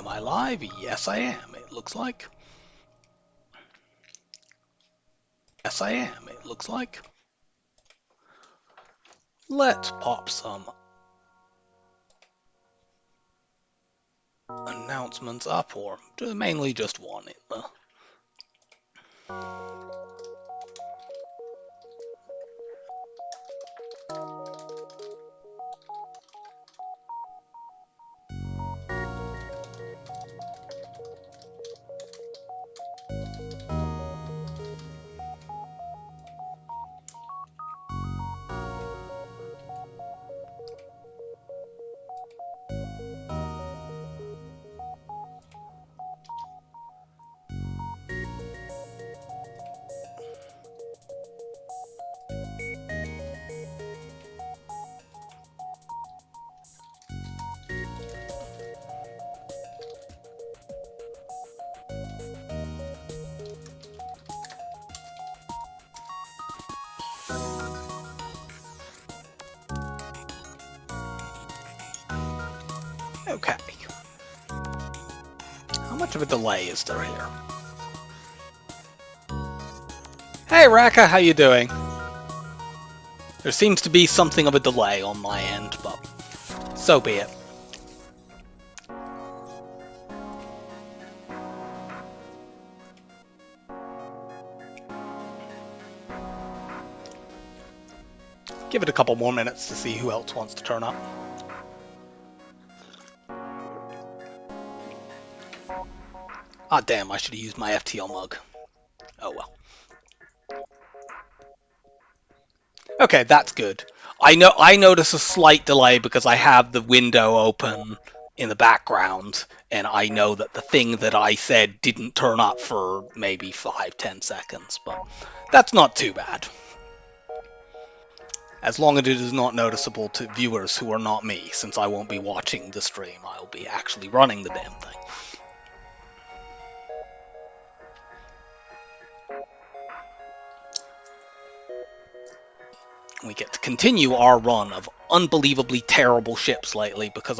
Am I live? Yes, I am, it looks like. Yes, I am, it looks like. Let's pop some announcements up, or mainly just one in the... Okay. How much of a delay is there here? Hey Raka, how you doing? There seems to be something of a delay on my end, but so be it. Give it a couple more minutes to see who else wants to turn up. Ah, damn, I should have used my FTL mug. Oh well. Okay, that's good. I notice a slight delay because I have the window open in the background, and I know that the thing that I said didn't turn up for maybe 5-10 seconds, but that's not too bad. As long as it is not noticeable to viewers who are not me, since I won't be watching the stream, I'll be actually running the damn thing. We get to continue our run of unbelievably terrible ships lately, because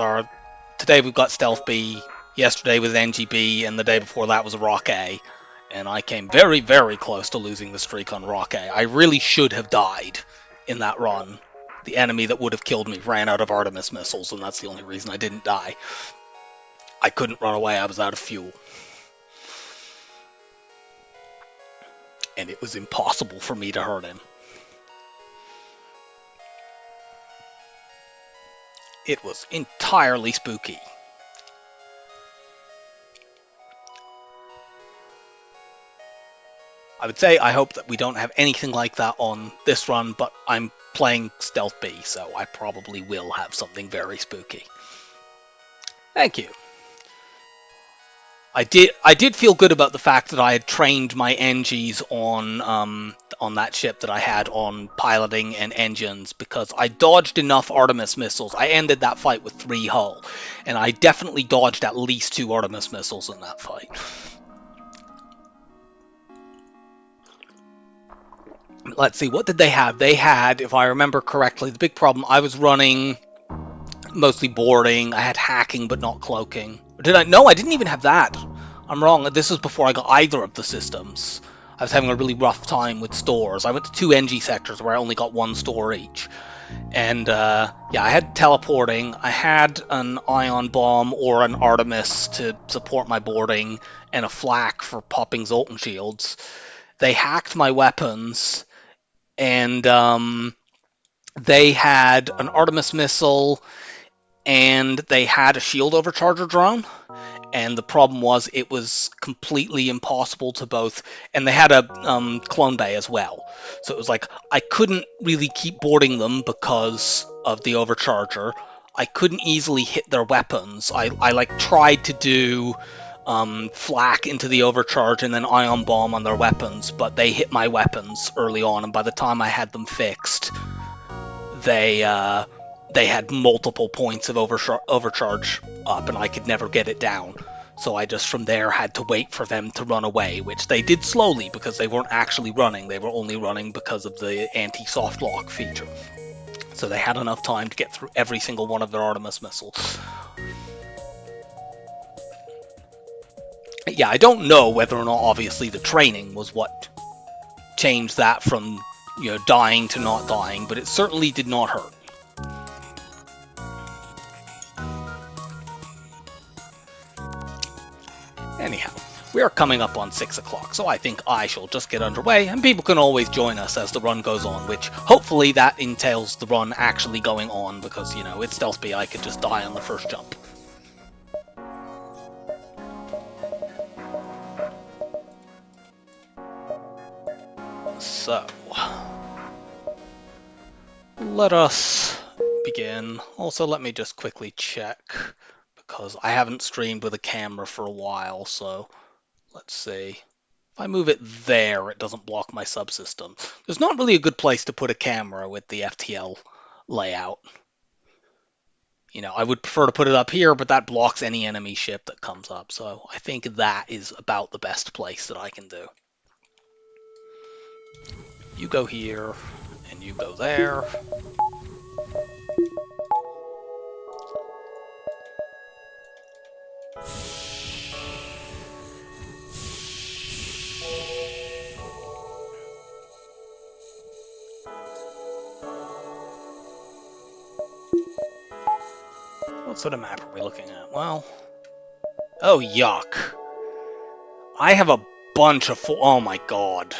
today we've got Stealth B, yesterday was NGB, and the day before that was Rock A, and I came very, very close to losing the streak on Rock A. I really should have died in that run. The enemy that would have killed me ran out of Artemis missiles, and that's the only reason I didn't die. I couldn't run away, I was out of fuel. And it was impossible for me to hurt him. It was entirely spooky. I would say I hope that we don't have anything like that on this run, but I'm playing Stealth B, so I probably will have something very spooky. Thank you. I did feel good about the fact that I had trained my NGs on that ship that I had on piloting and engines, because I dodged enough Artemis missiles. I ended that fight with 3 hull, and I definitely dodged at least 2 Artemis missiles in that fight. Let's see, what did they have? They had, if I remember correctly, the big problem, I was running mostly boarding. I had hacking, but not cloaking. Did I? No, I didn't even have that. I'm wrong. This was before I got either of the systems. I was having a really rough time with stores. I went to 2 NG sectors where I only got 1 store each. And yeah, I had teleporting. I had an ion bomb or an Artemis to support my boarding, and a flak for popping Zoltan shields. They hacked my weapons, and they had an Artemis missile, and they had a shield overcharger drone. And the problem was it was completely impossible to both, and they had a clone bay as well. So it was like I couldn't really keep boarding them because of the overcharger. I couldn't easily hit their weapons. I like tried to do flak into the overcharge and then ion bomb on their weapons, but they hit my weapons early on, and by the time I had them fixed, they had multiple points of overcharge up, and I could never get it down. So I just from there had to wait for them to run away, which they did slowly because they weren't actually running. They were only running because of the anti-soft lock feature. So they had enough time to get through every single one of their Artemis missiles. Yeah, I don't know whether or not, obviously, the training was what changed that from, dying to not dying, but it certainly did not hurt. Anyhow, we are coming up on 6 o'clock, so I think I shall just get underway, and people can always join us as the run goes on, which hopefully that entails the run actually going on, because, it's Stealth B, I could just die on the first jump. So, let us begin. Also, let me just quickly check, because I haven't streamed with a camera for a while, so let's see. If I move it there, it doesn't block my subsystem. There's not really a good place to put a camera with the FTL layout. I would prefer to put it up here, but that blocks any enemy ship that comes up, so I think that is about the best place that I can do. You go here, and you go there. What sort of map are we looking at? Well, oh, yuck. I have a bunch of oh my god.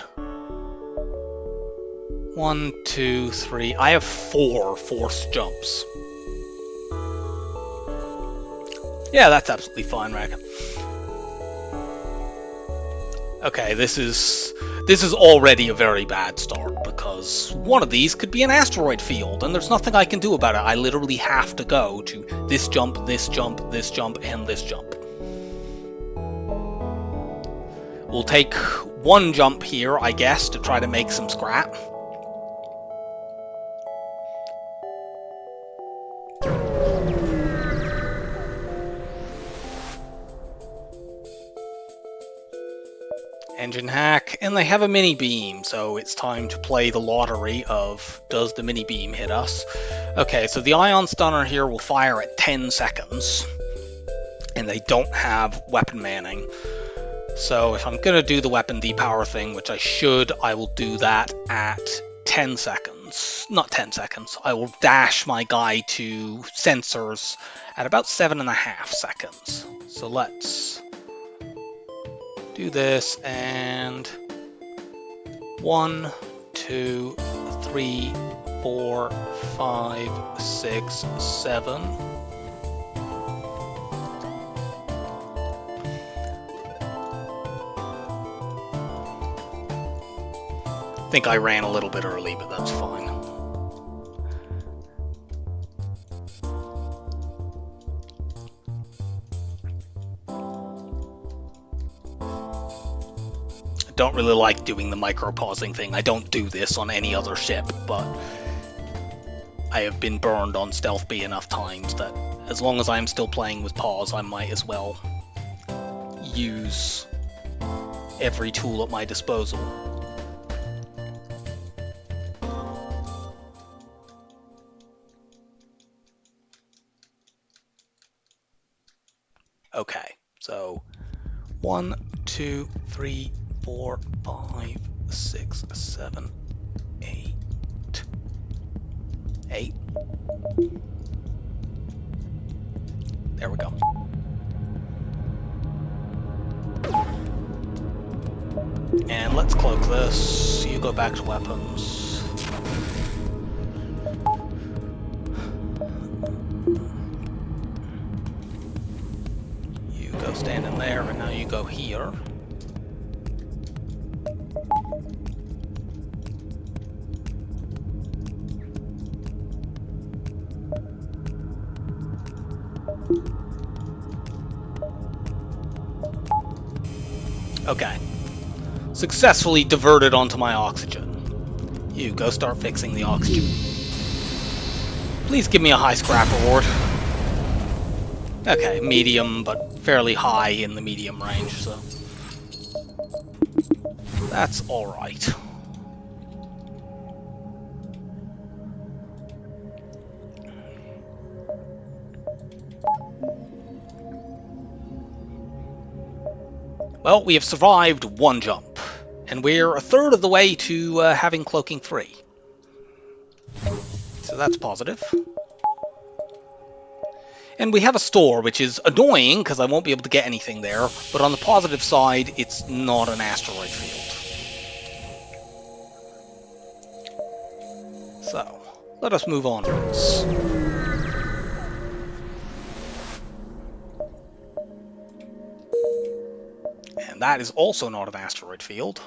1, 2, 3. I have 4 forced jumps. Yeah, that's absolutely fine, Rack. Okay, this is already a very bad start, because one of these could be an asteroid field, and there's nothing I can do about it. I literally have to go to this jump, this jump, this jump, and this jump. We'll take one jump here, I guess, to try to make some scrap. Engine hack, and they have a mini beam, so it's time to play the lottery of, does the mini beam hit us? Okay, so the ion stunner here will fire at 10 seconds, and they don't have weapon manning. So if I'm going to do the weapon depower thing, which I should, I will do that at 10 seconds. Not 10 seconds. I will dash my guy to sensors at about 7.5 seconds. So let's do this, and 1, 2, 3, 4, 5, 6, 7. I think I ran a little bit early, but that's fine. I don't really like doing the micro-pausing thing. I don't do this on any other ship, but I have been burned on Stealth B enough times that as long as I'm still playing with pause, I might as well use every tool at my disposal. Okay, so 1, 2, 3, 4, 5, 6, 7, 8. 8. There we go. And let's cloak this. You go back to weapons. You go stand in there, and now you go here. Okay. Successfully diverted onto my oxygen. You go start fixing the oxygen. Please give me a high scrap reward. Okay, medium, but fairly high in the medium range, so that's alright. Well, we have survived one jump, and we're a third of the way to having cloaking 3. So that's positive. And we have a store, which is annoying because I won't be able to get anything there, but on the positive side, it's not an asteroid field. So, let us move onwards. And that is also not an asteroid field.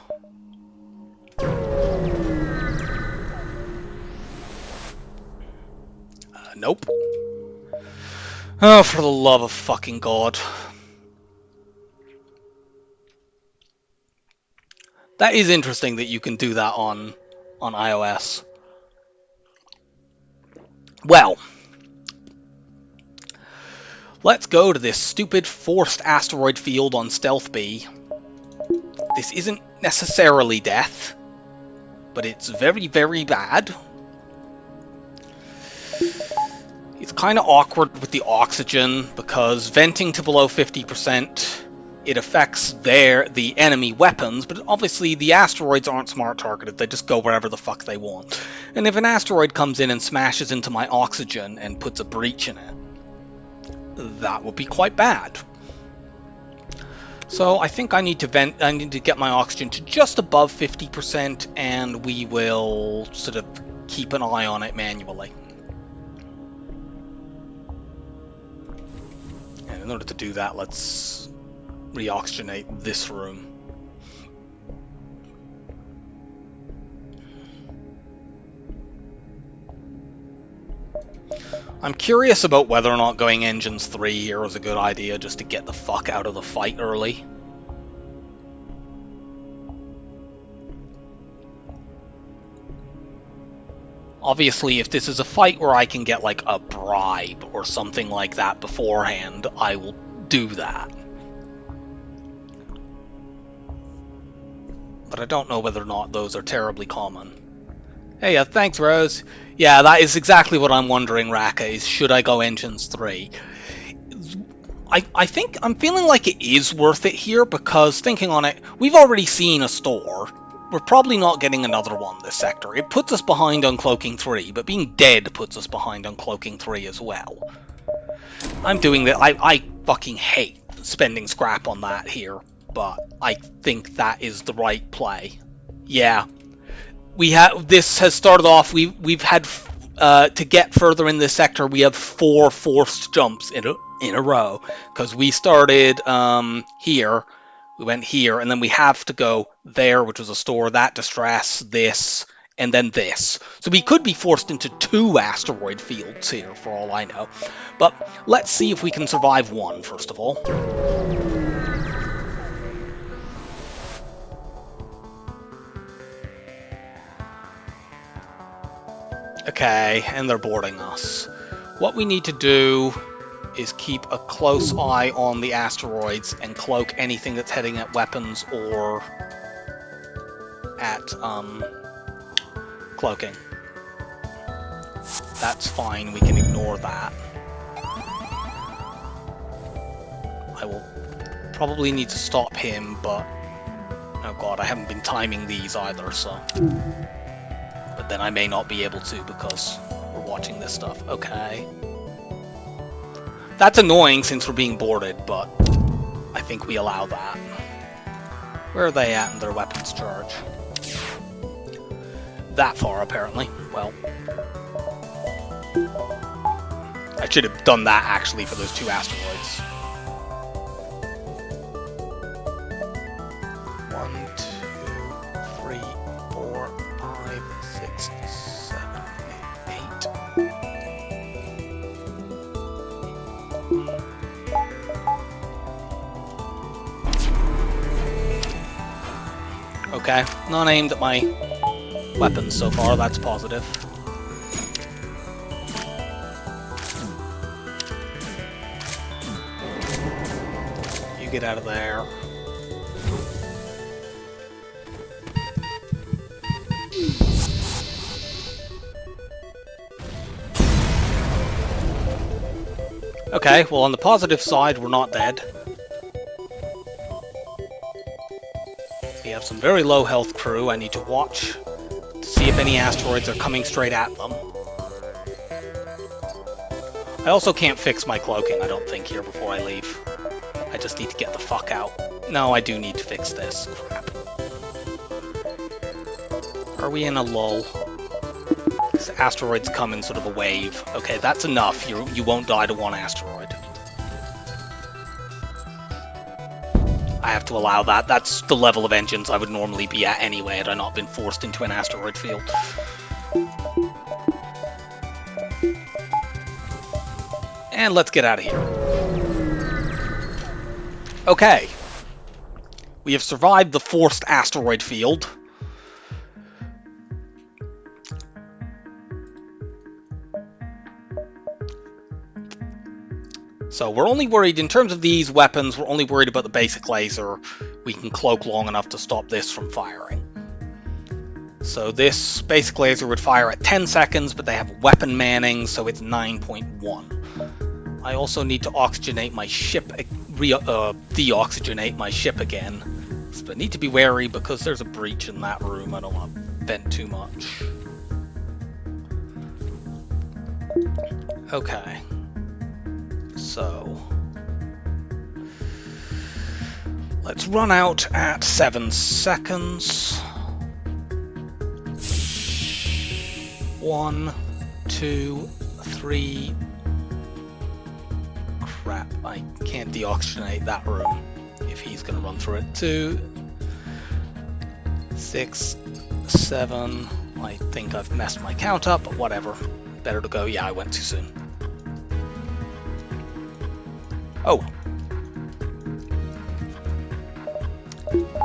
Nope. Oh, for the love of fucking God. That is interesting that you can do that on iOS. Well, let's go to this stupid forced asteroid field on Stealth B. This isn't necessarily death, but it's very, very bad. It's kind of awkward with the oxygen because venting to below 50%, it affects the enemy weapons, but obviously the asteroids aren't smart targeted, they just go wherever the fuck they want. And if an asteroid comes in and smashes into my oxygen and puts a breach in it, that would be quite bad. So I think I need to get my oxygen to just above 50%, and we will sort of keep an eye on it manually. And in order to do that, let's reoxygenate this room. I'm curious about whether or not going engines 3 here is a good idea, just to get the fuck out of the fight early. Obviously, if this is a fight where I can get like a bribe or something like that beforehand, I will do that. But I don't know whether or not those are terribly common. Hey, yeah, thanks, Rose. Yeah, that is exactly what I'm wondering, Raka, is should I go engines 3? I think I'm feeling like it is worth it here, because thinking on it, we've already seen a store. We're probably not getting another one this sector. It puts us behind on Cloaking 3, but being dead puts us behind on Cloaking 3 as well. I'm doing that. I fucking hate spending scrap on that here, but I think that is the right play. Yeah. This has started off, we've had to get further in this sector, we have 4 forced jumps in a row, because we started here, we went here, and then we have to go there, which was a store, that distress, this, and then this. So we could be forced into 2 asteroid fields here, for all I know. But let's see if we can survive one, first of all. Okay, and they're boarding us. What we need to do is keep a close eye on the asteroids and cloak anything that's heading at weapons or at cloaking. That's fine, we can ignore that. I will probably need to stop him, but oh god, I haven't been timing these either, so... But then I may not be able to because we're watching this stuff. Okay. That's annoying since we're being boarded, but I think we allow that. Where are they at in their weapons charge? That far, apparently. Well. I should have done that, actually, for those 2 asteroids. 1, 2, 3, 4, 5, 6, 7, 8. Okay, not aimed at my weapons so far, that's positive. You get out of there. Okay, well on the positive side, we're not dead. some very low health crew. I need to watch to see if any asteroids are coming straight at them. I also can't fix my cloaking, I don't think, here before I leave. I just need to get the fuck out. No, I do need to fix this. Crap. Are we in a lull? This asteroids come in sort of a wave. Okay, that's enough. You won't die to one asteroid. I have to allow that. That's the level of engines I would normally be at anyway had I not been forced into an asteroid field. And let's get out of here. Okay. We have survived the forced asteroid field. So we're only worried, in terms of these weapons, we're only worried about the basic laser. We can cloak long enough to stop this from firing. So this basic laser would fire at 10 seconds, but they have weapon manning, so it's 9.1. I also need to oxygenate my ship, deoxygenate my ship again. So I need to be wary because there's a breach in that room. I don't want to vent too much. Okay. So let's run out at 7 seconds. 1, 2, 3. Crap, I can't deoxygenate that room if he's going to run through it. 2, 6, 7. I think I've messed my count up, but whatever. Better to go. Yeah, I went too soon. Oh.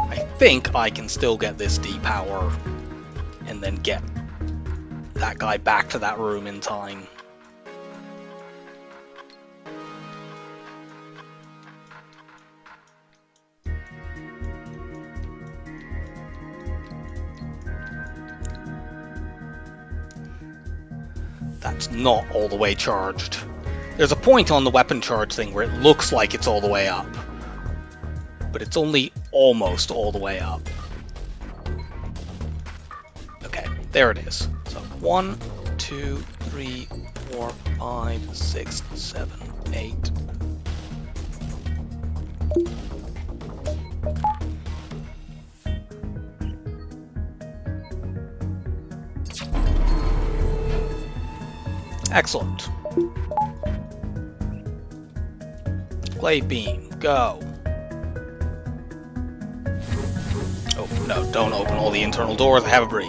I think I can still get this depower and then get that guy back to that room in time. That's not all the way charged. There's a point on the weapon charge thing where it looks like it's all the way up, but it's only almost all the way up. Okay, there it is. So 1, 2, 3, 4, 5, 6, 7, 8. Excellent. Glaive beam, go. Oh, no, don't open all the internal doors. I have a breach.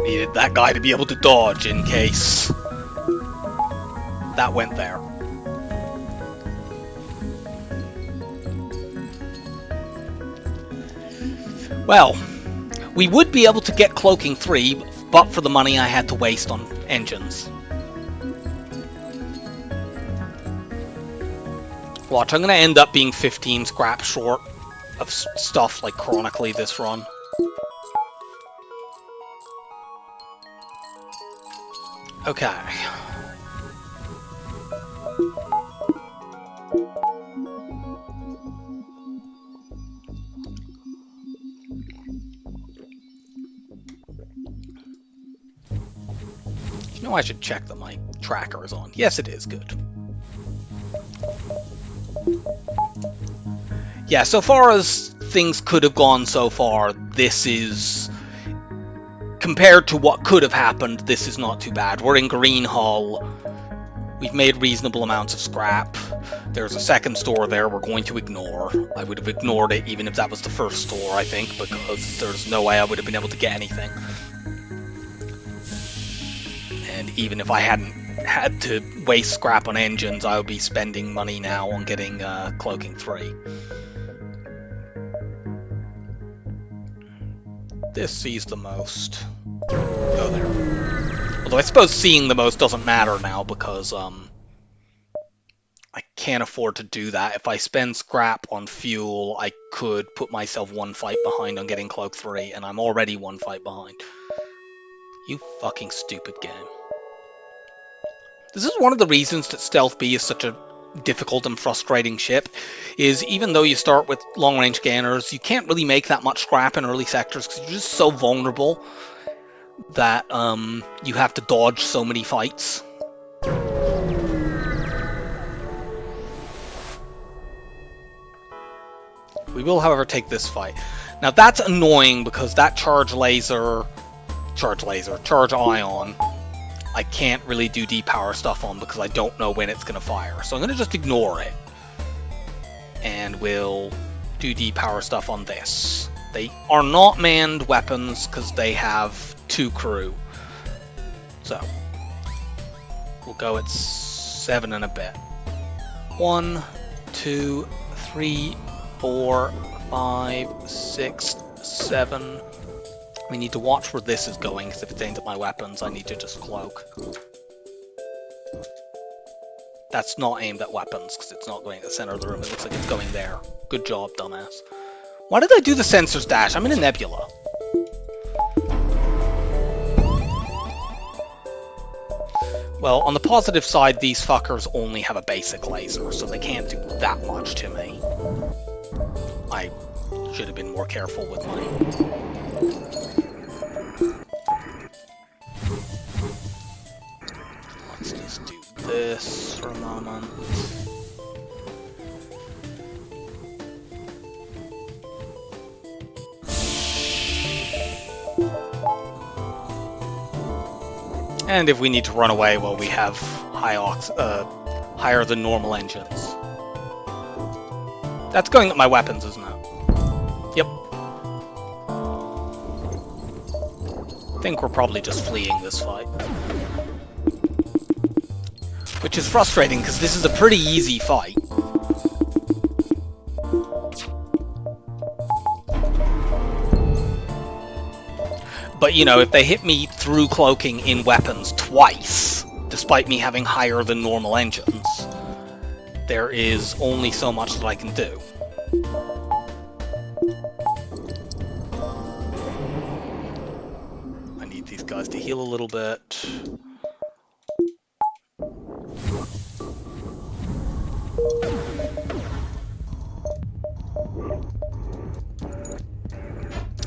Needed that guy to be able to dodge in case that went there. Well, we would be able to get Cloaking 3, but for the money I had to waste on engines. Watch, I'm going to end up being 15 scrap short of stuff like chronically this run. Okay. You know, I should check that my tracker is on. Yes, it is. Good. Yeah, so far as things could have gone so far, this is... Compared to what could have happened, this is not too bad. We're in Green Hull. We've made reasonable amounts of scrap. There's a second store there we're going to ignore. I would have ignored it even if that was the first store, I think, because there's no way I would have been able to get anything. And even if I hadn't had to waste scrap on engines, I would be spending money now on getting Cloaking 3. This sees the most. Go there. Although I suppose seeing the most doesn't matter now because I can't afford to do that. If I spend scrap on fuel, I could put myself one fight behind on getting Cloak 3, and I'm already one fight behind. You fucking stupid game. This is one of the reasons that Stealth B is such a difficult and frustrating ship, is even though you start with long-range gainers, you can't really make that much scrap in early sectors because you're just so vulnerable that you have to dodge so many fights. We will, however, take this fight. Now that's annoying because that charge ion, I can't really do depower stuff on because I don't know when it's going to fire. So I'm going to just ignore it. And we'll do depower stuff on this. They are not manned weapons because they have 2 crew. So we'll go at 7 and a bit. 1, 2, 3, 4, 5, 6, 7. We need to watch where this is going, because if it's aimed at my weapons, I need to just cloak. That's not aimed at weapons, because it's not going at the center of the room. It looks like it's going there. Good job, dumbass. Why did I do the sensors dash? I'm in a nebula. Well, on the positive side, these fuckers only have a basic laser, so they can't do that much to me. I should have been more careful with my... Let's just do this for a moment. And if we need to run away, well, we have higher than normal engines. That's going at my weapons, isn't it? Yep. I think we're probably just fleeing this fight. Which is frustrating, because this is a pretty easy fight. But, you know, if they hit me through cloaking in weapons twice, despite me having higher than normal engines, there is only so much that I can do. I need these guys to heal a little bit.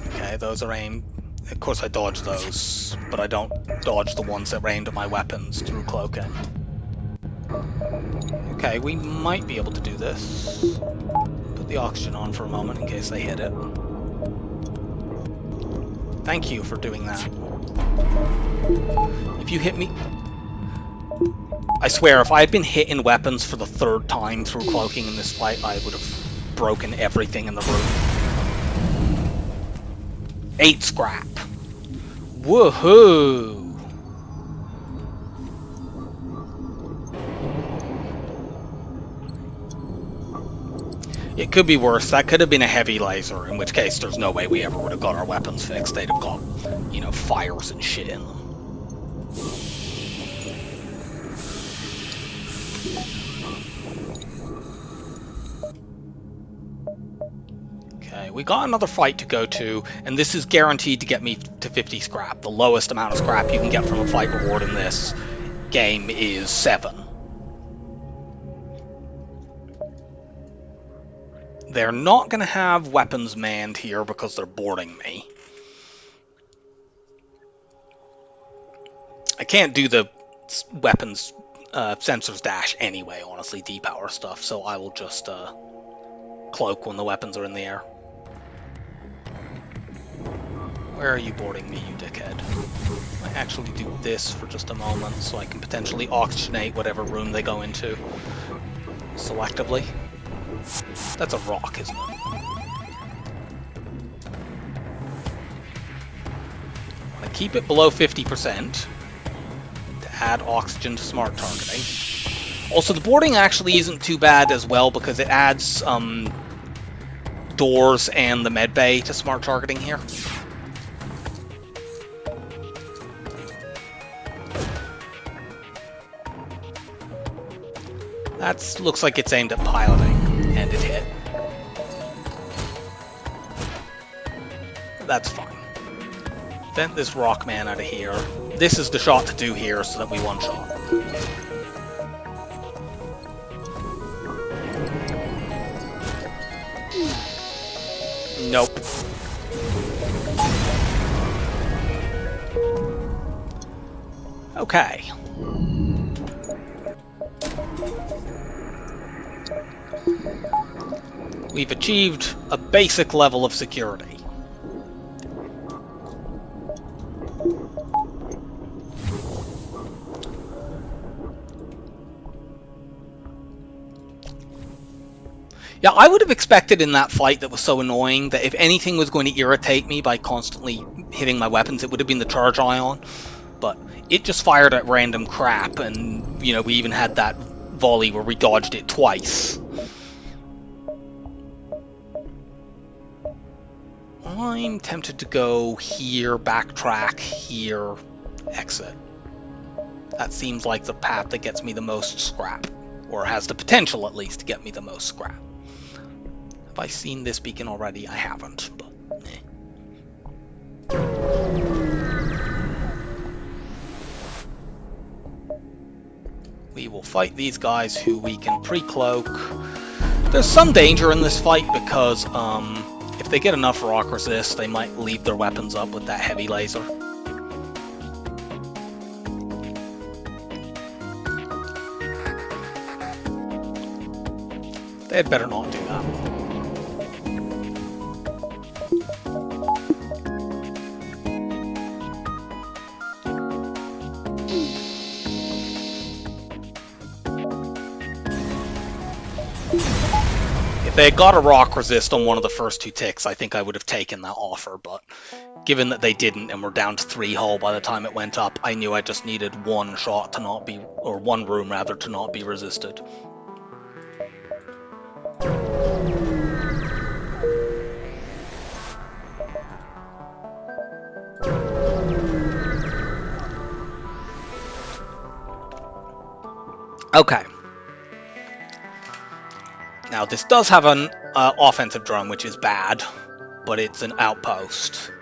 Okay, those are aimed. Of course I dodge those, but I don't dodge the ones that are aimed at my weapons through cloaking. Okay, we might be able to do this. Put the oxygen on for a moment in case they hit it. Thank you for doing that. If you hit me... I swear, if I had been hit in weapons for the 3rd time through cloaking in this fight, I would have broken everything in the room. 8 scrap. Woohoo! It could be worse. That could have been a heavy laser, in which case there's no way we ever would have got our weapons fixed. They'd have got, you know, fires and shit in them. Okay, we got another fight to go to, and this is guaranteed to get me to 50 scrap. The lowest amount of scrap you can get from a fight reward in this game is 7. They're not going to have weapons manned here because they're boarding me. I can't do the weapons sensors dash anyway, honestly, depower stuff, so I will just cloak when the weapons are in the air. Where are you boarding me, you dickhead? I actually do this for just a moment so I can potentially oxygenate whatever room they go into selectively. That's a rock, isn't it? I keep it below 50% to add oxygen to smart targeting. Also, the boarding actually isn't too bad as well because it adds doors and the med bay to smart targeting here. That looks like it's aimed at piloting, and it hit. That's fine. Vent this rock man out of here. This is the shot to do here so that we one-shot. Nope. Okay. We've achieved a basic level of security. Yeah, I would have expected in that fight that was so annoying that if anything was going to irritate me by constantly hitting my weapons, it would have been the charge ion. But it just fired at random crap, and, you know, we even had that volley where we dodged it twice. I'm tempted to go here, backtrack, here, exit. That seems like the path that gets me the most scrap, or has the potential at least to get me the most scrap. Have I seen this beacon already? I haven't, but we will fight these guys who we can pre-cloak. There's some danger in this fight because if they get enough rock resist, they might leave their weapons up with that heavy laser. They had better not do that. If they had got a rock resist on one of the first two ticks, I think I would have taken that offer, but given that they didn't and we're down to 3 hull by the time it went up, I knew I just needed one shot to not be, or one room rather, to not be resisted. Okay. Now this does have an offensive drone, which is bad, but it's an outpost.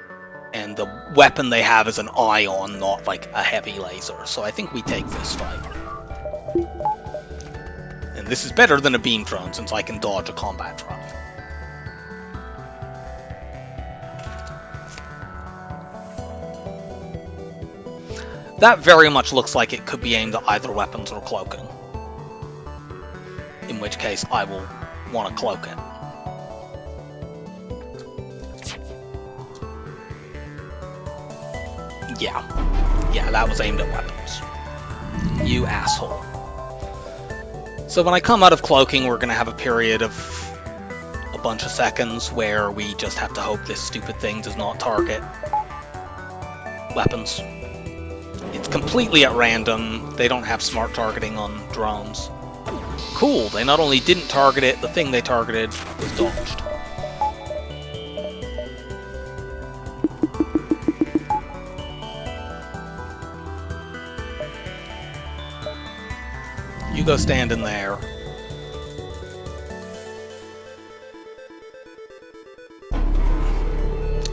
And the weapon they have is an ion, not like a heavy laser. So I think we take this fight. And this is better than a beam drone, since I can dodge a combat drone. That very much looks like it could be aimed at either weapons or cloaking. In which case, I will want to cloak it. Yeah, that was aimed at weapons. You asshole. So when I come out of cloaking, we're going to have a period of a bunch of seconds where we just have to hope this stupid thing does not target weapons. It's completely at random. They don't have smart targeting on drones. Cool, they not only didn't target it, the thing they targeted was dodged. You go stand in there.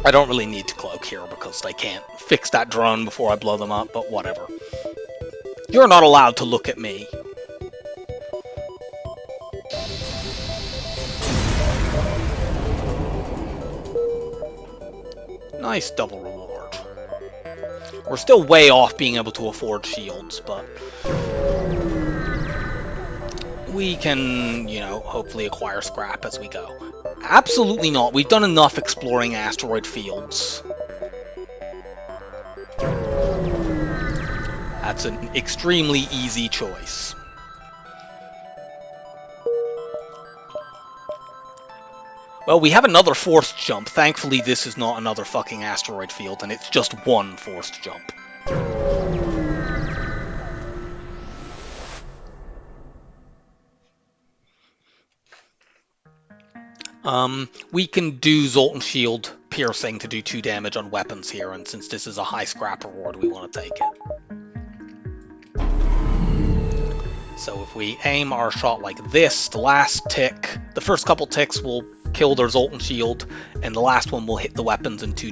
I don't really need to cloak here because they can't fix that drone before I blow them up, but whatever. You're not allowed to look at me. Nice double reward. We're still way off being able to afford shields, but we can, you know, hopefully acquire scrap as we go. Absolutely not. We've done enough exploring asteroid fields. That's an extremely easy choice. Well, we have another forced jump. Thankfully, this is not another fucking asteroid field, and it's just one forced jump. We can do Zoltan Shield piercing to do 2 damage on weapons here, and since this is a high scrap reward, we want to take it. So if we aim our shot like this, the last tick, the first couple ticks will kill their Zoltan Shield, and the last one will hit the weapons and do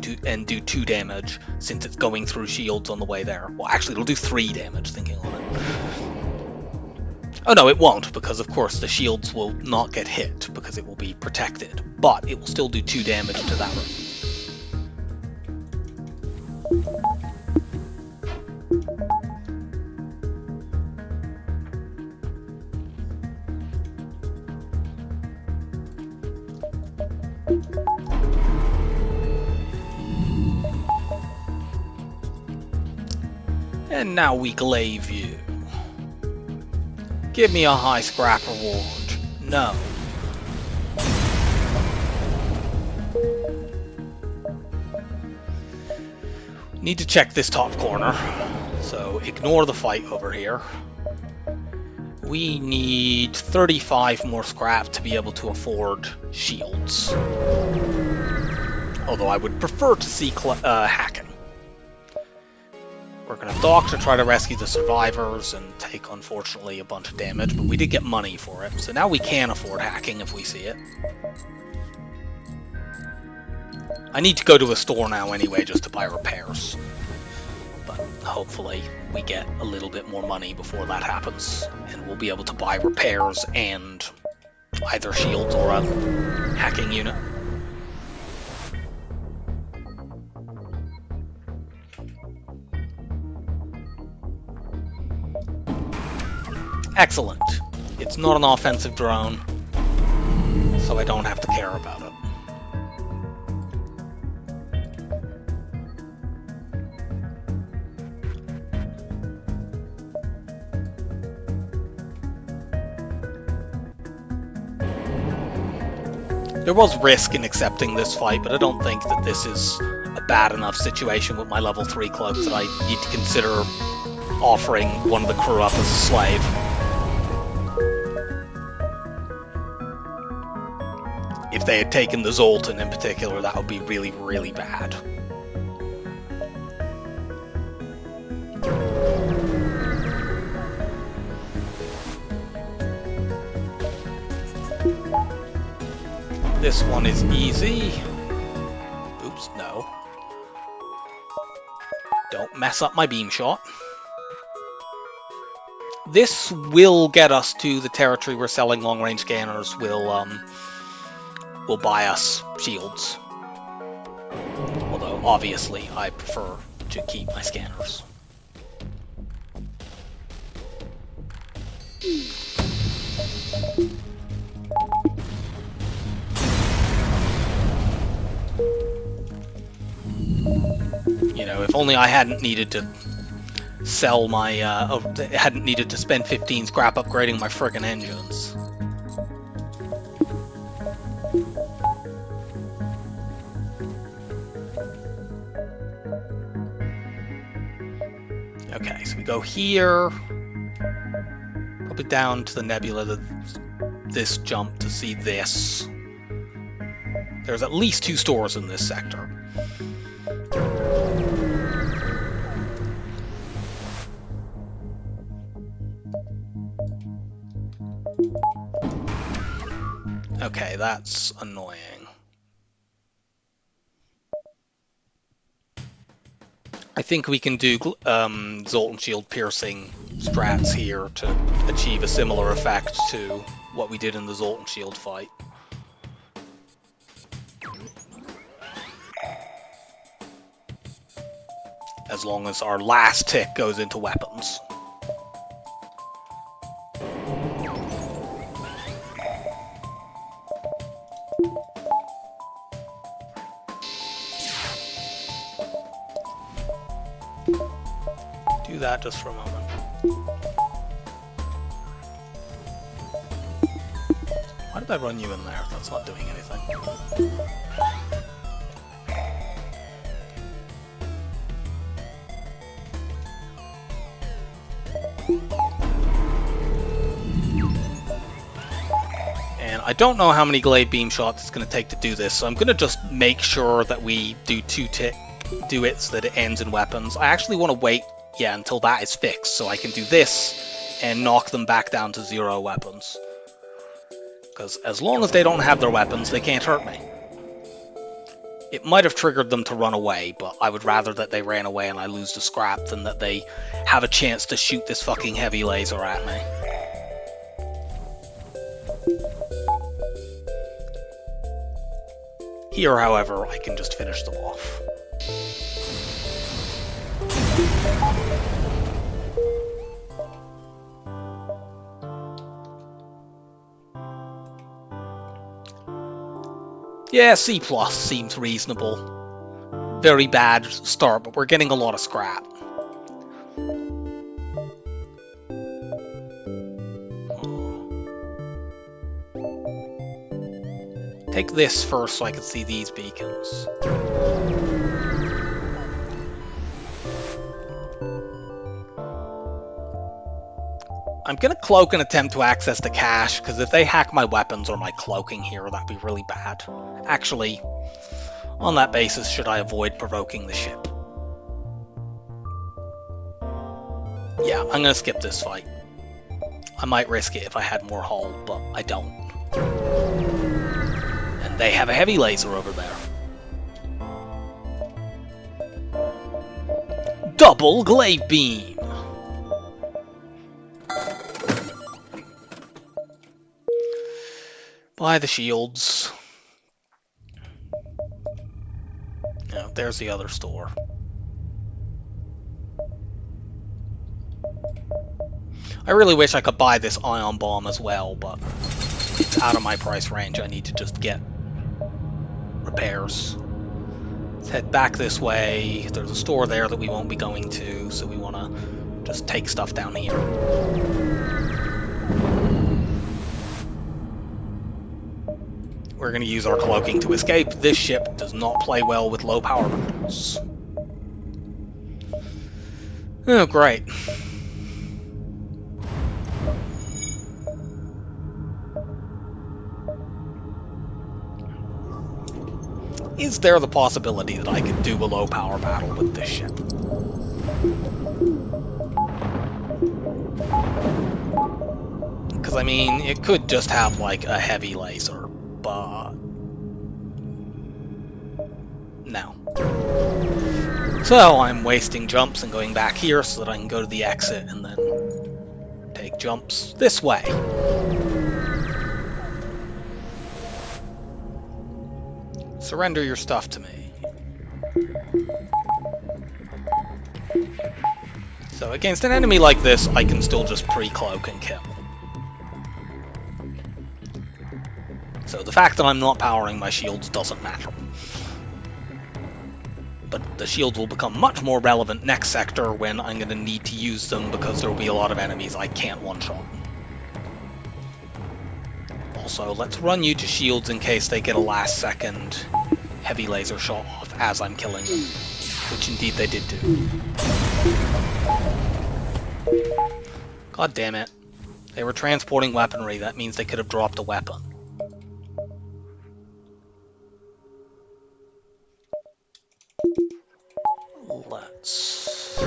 2 damage, since it's going through shields on the way there. Well, actually, it'll do 3 damage, thinking on it. Oh no, it won't, because of course the shields will not get hit, because it will be protected. But it will still do 2 damage to that room. And now we glaive you. Give me a high scrap reward. No. Need to check this top corner. So ignore the fight over here. We need 35 more scrap to be able to afford shields. Although I would prefer to see hacking. We're going to dock to try to rescue the survivors and take, unfortunately, a bunch of damage, but we did get money for it, so now we can afford hacking if we see it. I need to go to a store now anyway, just to buy repairs. But hopefully we get a little bit more money before that happens, and we'll be able to buy repairs and either shields or a hacking unit. Excellent. It's not an offensive drone, so I don't have to care about it. There was risk in accepting this fight, but I don't think that this is a bad enough situation with my level 3 cloak that I need to consider offering one of the crew up as a slave. If they had taken the Zoltan in particular, that would be really, really bad. This one is easy. Oops, no. Don't mess up my beam shot. This will get us to the territory where selling long-range scanners will buy us shields. Although, obviously, I prefer to keep my scanners. You know, if only I hadn't needed to sell my, hadn't needed to spend 15 scrap upgrading my friggin' engines. Okay, so we go here, probably down to the nebula, this jump to see this. There's at least 2 stores in this sector. Okay, that's annoying. I think we can do Zoltan Shield piercing strats here to achieve a similar effect to what we did in the Zoltan Shield fight. As long as our last tick goes into weapons. Do that just for a moment. Why did I run you in there? That's not doing anything. And I don't know how many glaive beam shots it's going to take to do this, so I'm going to just make sure that we do do it so that it ends in weapons. I actually want to wait, yeah, until that is fixed, so I can do this and knock them back down to 0 weapons. Because as long as they don't have their weapons, they can't hurt me. It might have triggered them to run away, but I would rather that they ran away and I lose the scrap than that they have a chance to shoot this fucking heavy laser at me. Here, however, I can just finish them off. Yeah, C+ seems reasonable. Very bad start, but we're getting a lot of scrap. Take this first so I can see these beacons. I'm gonna cloak and attempt to access the cache, because if they hack my weapons or my cloaking here, that'd be really bad. Actually, on that basis, should I avoid provoking the ship? Yeah, I'm gonna skip this fight. I might risk it if I had more hull, but I don't. And they have a heavy laser over there. Double glaive beam! Buy the shields. Now, there's the other store. I really wish I could buy this ion bomb as well, but it's out of my price range. I need to just get repairs. Let's head back this way. There's a store there that we won't be going to, so we want to just take stuff down here. We're going to use our cloaking to escape. This ship does not play well with low power battles. Oh, great. Is there the possibility that I could do a low power battle with this ship? Because, I mean, it could just have, like, a heavy laser, but... no. So, I'm wasting jumps and going back here so that I can go to the exit and then take jumps this way. Surrender your stuff to me. So against an enemy like this, I can still just pre-cloak and kill. So the fact that I'm not powering my shields doesn't matter. But the shields will become much more relevant next sector when I'm going to need to use them because there will be a lot of enemies I can't one-shot. Also, let's run you to shields in case they get a last-second heavy laser shot off as I'm killing them, which indeed they did do. God damn it. They were transporting weaponry, that means they could have dropped a weapon. Let's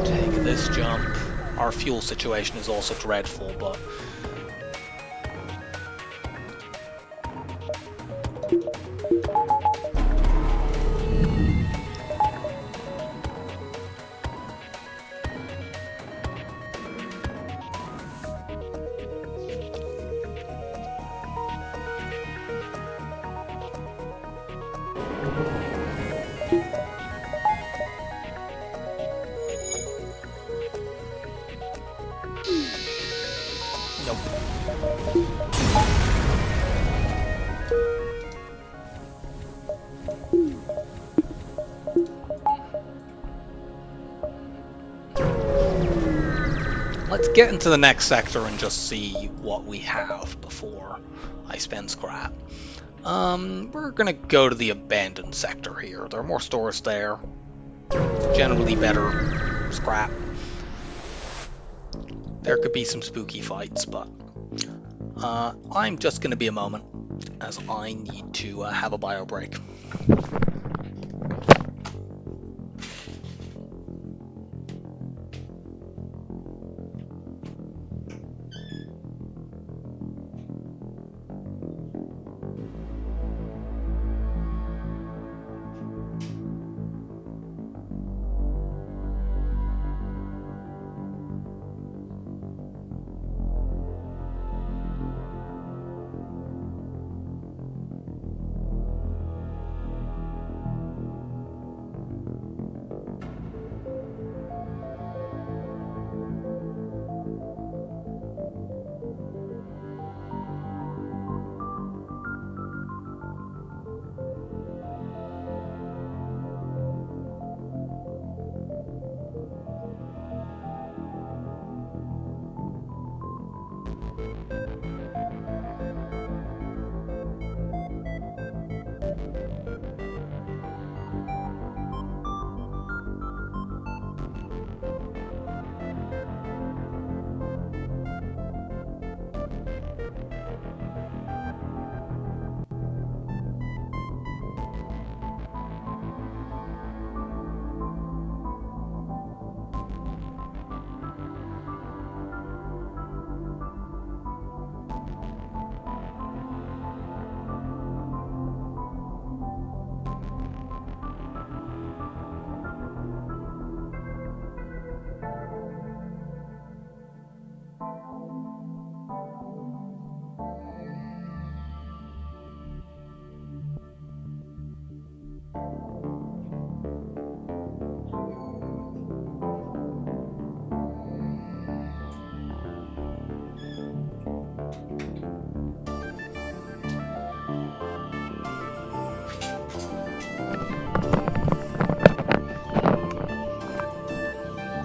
take this jump. Our fuel situation is also dreadful, but... let's get into the next sector and just see what we have before I spend scrap. We're gonna go to the abandoned sector here. There are more stores there. Generally better scrap. There could be some spooky fights, but I'm just gonna be a moment as I need to have a bio break.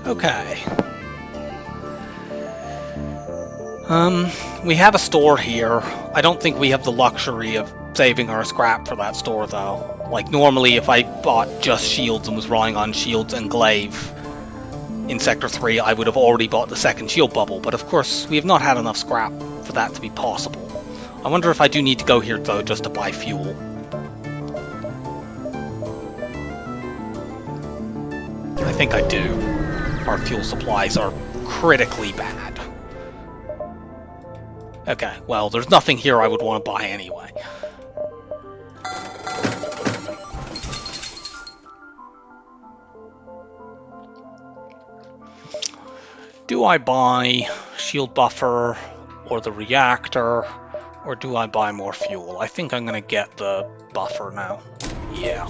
Okay. We have a store here. I don't think we have the luxury of saving our scrap for that store, though. Like, normally if I bought just shields and was relying on shields and glaive in Sector 3, I would have already bought the second shield bubble, but of course, we have not had enough scrap for that to be possible. I wonder if I do need to go here, though, just to buy fuel. I think I do. Our fuel supplies are critically bad. Okay, well, there's nothing here I would want to buy anyway. Do I buy shield buffer or the reactor, or do I buy more fuel? I think I'm going to get the buffer now. Yeah.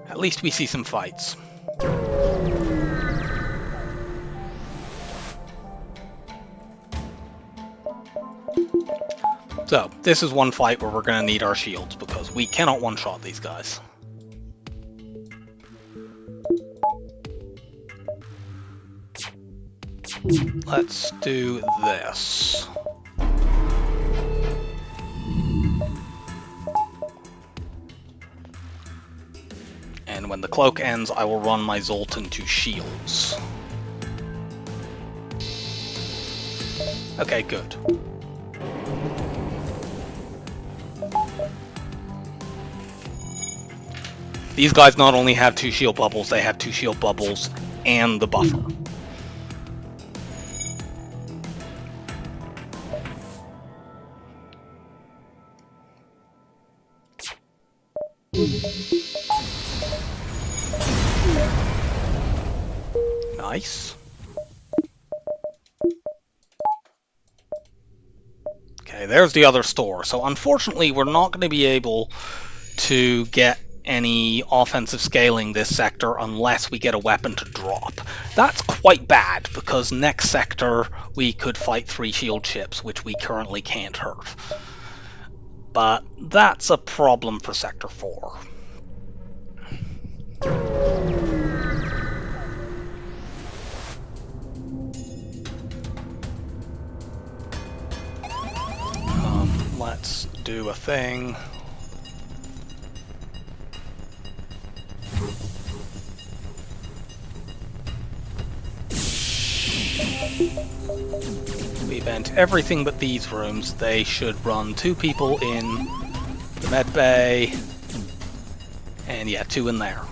At least we see some fights. So, this is one fight where we're going to need our shields, because we cannot one-shot these guys. Let's do this. And when the cloak ends, I will run my Zoltan to shields. Okay, good. These guys not only have 2 shield bubbles, they have 2 shield bubbles and the buffer. Nice. Okay, there's the other store. So unfortunately, we're not going to be able to get any offensive scaling this sector unless we get a weapon to drop. That's quite bad, because next sector we could fight 3 shield ships, which we currently can't hurt. But that's a problem for Sector 4. Let's do a thing. We vent everything but these rooms. They should run 2 people in the med bay, and yeah, 2 in there.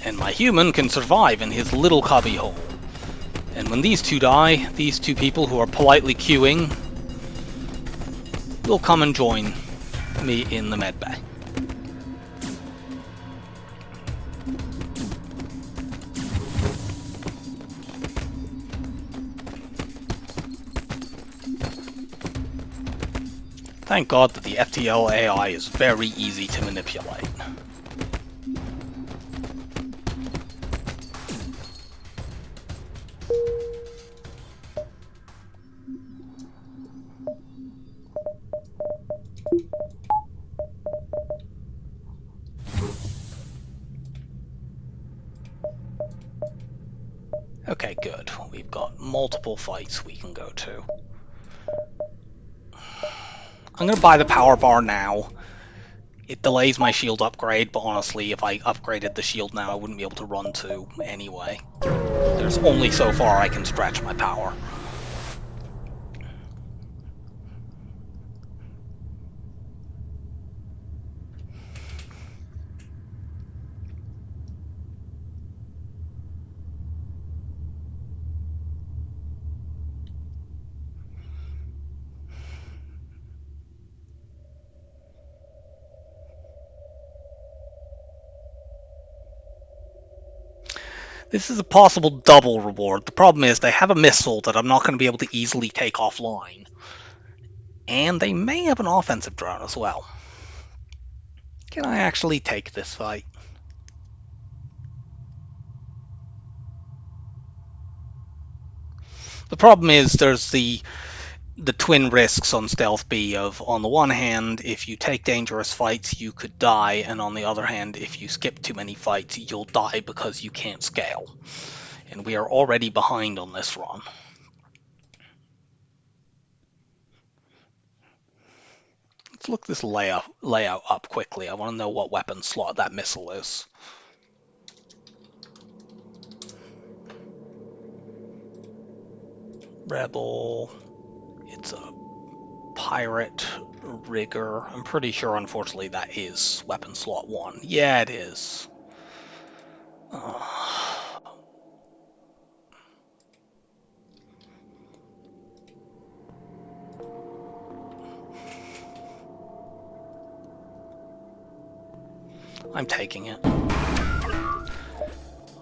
And my human can survive in his little cubby hole. And when these 2 die, these 2 people who are politely queuing will come and join me in the med bay. Thank God that the FTL AI is very easy to manipulate. Okay, good. We've got multiple fights we can go to. I'm going to buy the power bar now. It delays my shield upgrade, but honestly, if I upgraded the shield now, I wouldn't be able to run 2 anyway. There's only so far I can stretch my power. This is a possible double reward. The problem is they have a missile that I'm not going to be able to easily take offline. And they may have an offensive drone as well. Can I actually take this fight? The problem is there's the the twin risks on Stealth B of, on the one hand, if you take dangerous fights, you could die, and on the other hand, if you skip too many fights, you'll die because you can't scale. And we are already behind on this run. Let's look this layout up quickly. I want to know what weapon slot that missile is. Rebel. It's a pirate rigger. I'm pretty sure, unfortunately, that is weapon slot 1. Yeah, it is. I'm taking it. I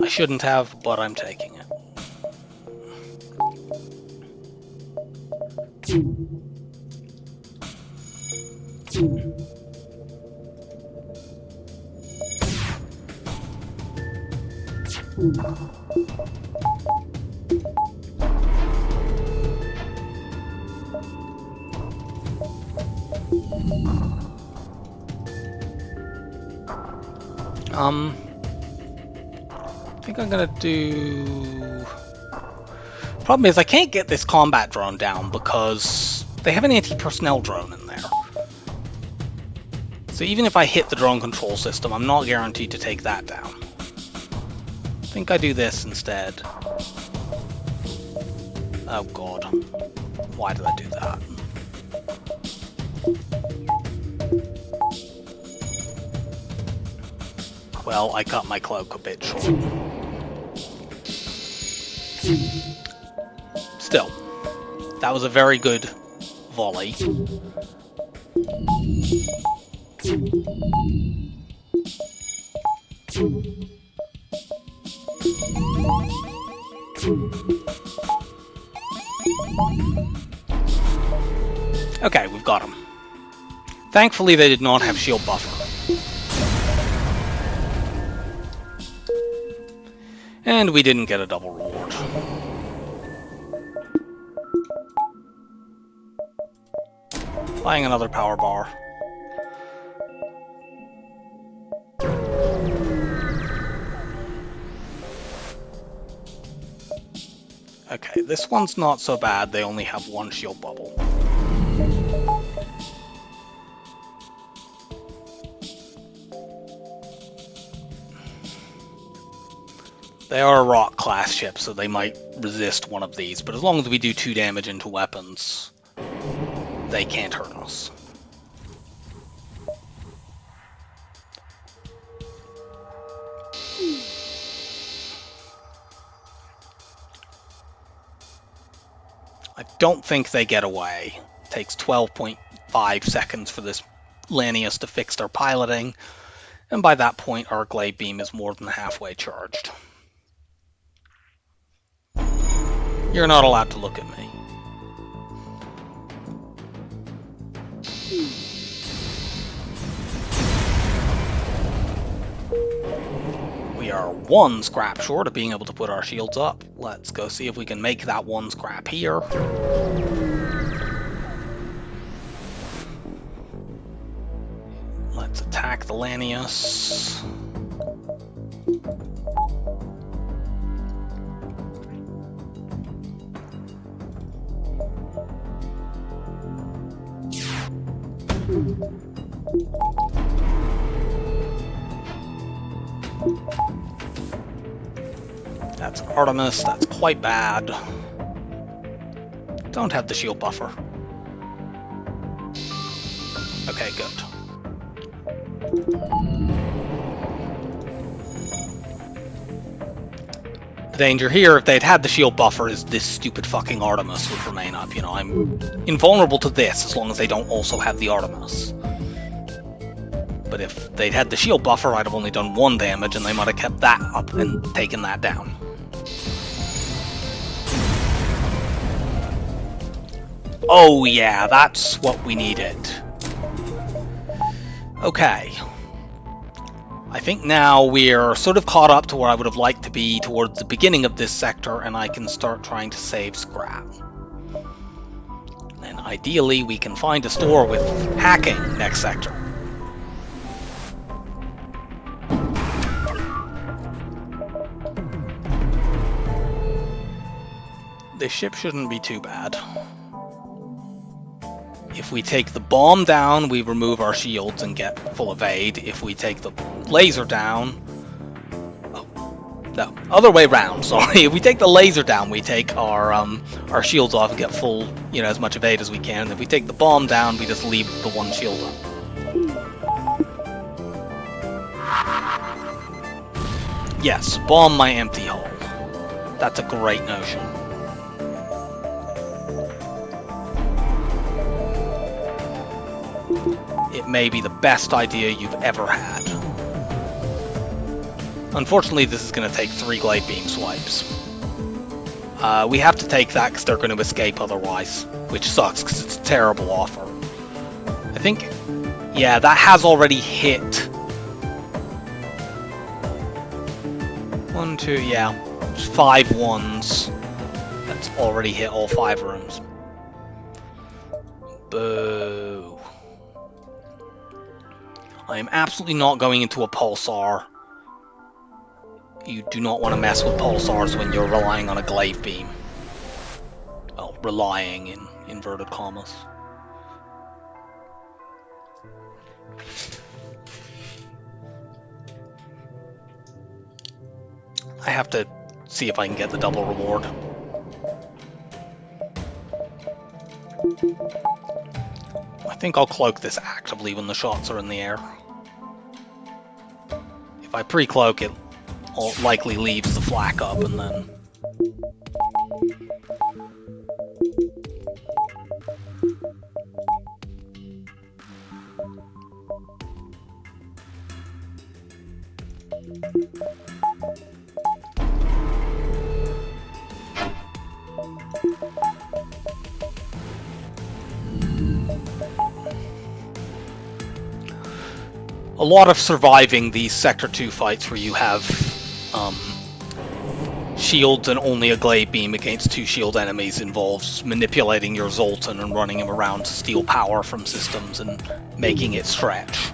shouldn't have, but I'm taking it. I think I'm gonna do... Problem is, I can't get this combat drone down because they have an anti-personnel drone in there. So even if I hit the drone control system, I'm not guaranteed to take that down. I think I do this instead. Oh god. Why did I do that? Well, I cut my cloak a bit short. Still, that was a very good volley. Okay, we've got him. Thankfully, they did not have shield buffer. And we didn't get a double reward. Buying another power bar. Okay, this one's not so bad. They only have one shield bubble. They are a rock class ship, so they might resist one of these, but as long as we do 2 damage into weapons, they can't hurt us. I don't think they get away. It takes 12.5 seconds for this Lanius to fix their piloting, and by that point our glaive beam is more than halfway charged. You're not allowed to look at me. We are 1 scrap short of being able to put our shields up. Let's go see if we can make that 1 scrap here. Let's attack the Lanius. That's Artemis, that's quite bad. Don't have the shield buffer. Okay, good. The danger here, if they'd had the shield buffer, is this stupid fucking Artemis would remain up. You know, I'm invulnerable to this as long as they don't also have the Artemis. But if they'd had the shield buffer, I'd have only done 1 damage, and they might have kept that up and taken that down. Oh yeah, that's what we needed. Okay. I think now we're sort of caught up to where I would have liked to be towards the beginning of this sector, and I can start trying to save scrap. And ideally, we can find a store with hacking next sector. This ship shouldn't be too bad. If we take the bomb down, we remove our shields and get full evade. If we take the laser down... No, other way round, sorry. If we take the laser down, we take our shields off and get full, as much evade as we can. And if we take the bomb down, we just leave the one shield up. Yes, bomb my empty hull. That's a great notion. It may be the best idea you've ever had. Unfortunately, this is going to take 3 glade beam swipes. We have to take that because they're going to escape otherwise, which sucks because it's a terrible offer. I think, yeah, that has already hit. 1, 2, yeah, 5 ones. That's already hit all 5 rooms. Boo. I am absolutely not going into a pulsar. You do not want to mess with pulsars when you're relying on a glaive beam. Well, relying in inverted commas. I have to see if I can get the double reward. I think I'll cloak this actively when the shots are in the air. If I pre-cloak it, likely leaves the flak up and then... A lot of surviving these Sector 2 fights where you have shields and only a glaive beam against 2 shield enemies involves manipulating your Zoltan and running him around to steal power from systems and making it stretch.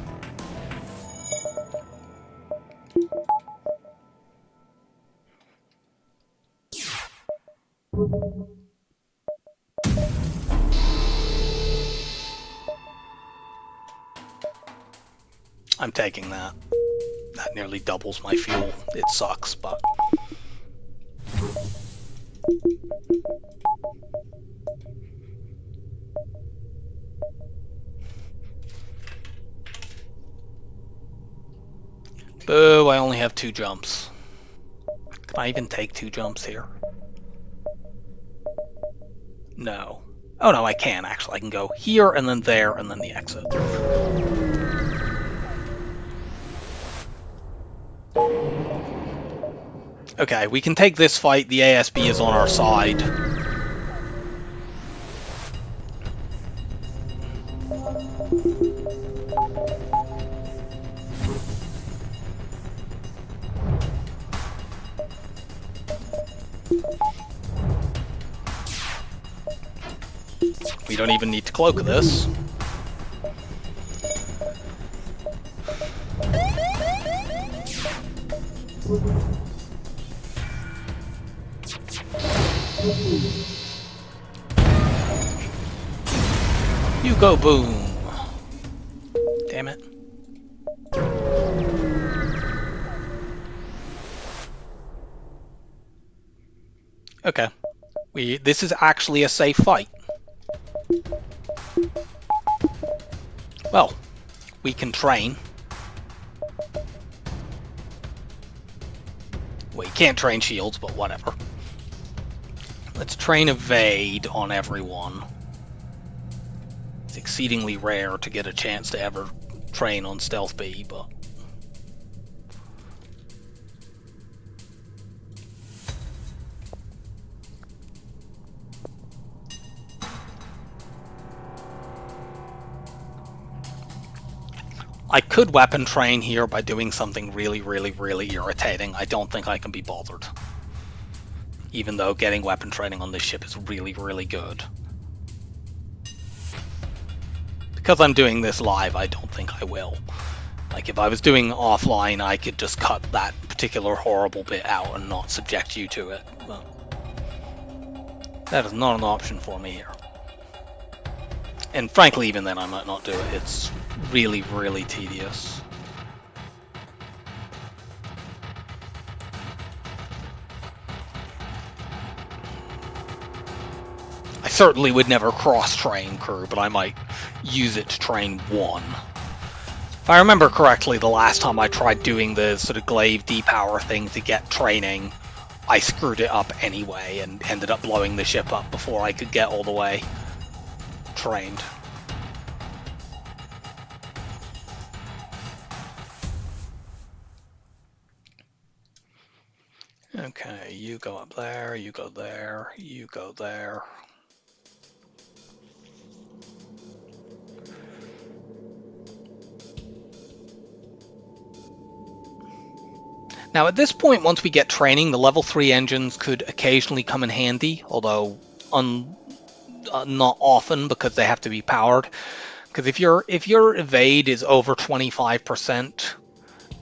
I'm taking that. That nearly doubles my fuel. It sucks, but... Boo, I only have 2 jumps. Can I even take 2 jumps here? No. Oh no, I can actually. I can go here and then there and then the exit. Okay, we can take this fight. The ASB is on our side. We don't even need to cloak this. You go boom. Damn it. Okay. This is actually a safe fight. Well, we can train. Well, you can't train shields, but whatever. Let's train evade on everyone. It's exceedingly rare to get a chance to ever train on stealth B, but... I could weapon train here by doing something really, really, really irritating. I don't think I can be bothered. Even though getting weapon training on this ship is really, really good. Because I'm doing this live, I don't think I will. Like, if I was doing offline, I could just cut that particular horrible bit out and not subject you to it. But that is not an option for me here. And frankly, even then, I might not do it. It's really, really tedious. I certainly would never cross-train crew, but I might use it to train one. If I remember correctly, the last time I tried doing the sort of glaive depower thing to get training, I screwed it up anyway and ended up blowing the ship up before I could get all the way trained. Okay, you go up there, you go there, you go there. Now at this point, once we get training, the level 3 engines could occasionally come in handy, although not often because they have to be powered. Because if your evade is over 25%,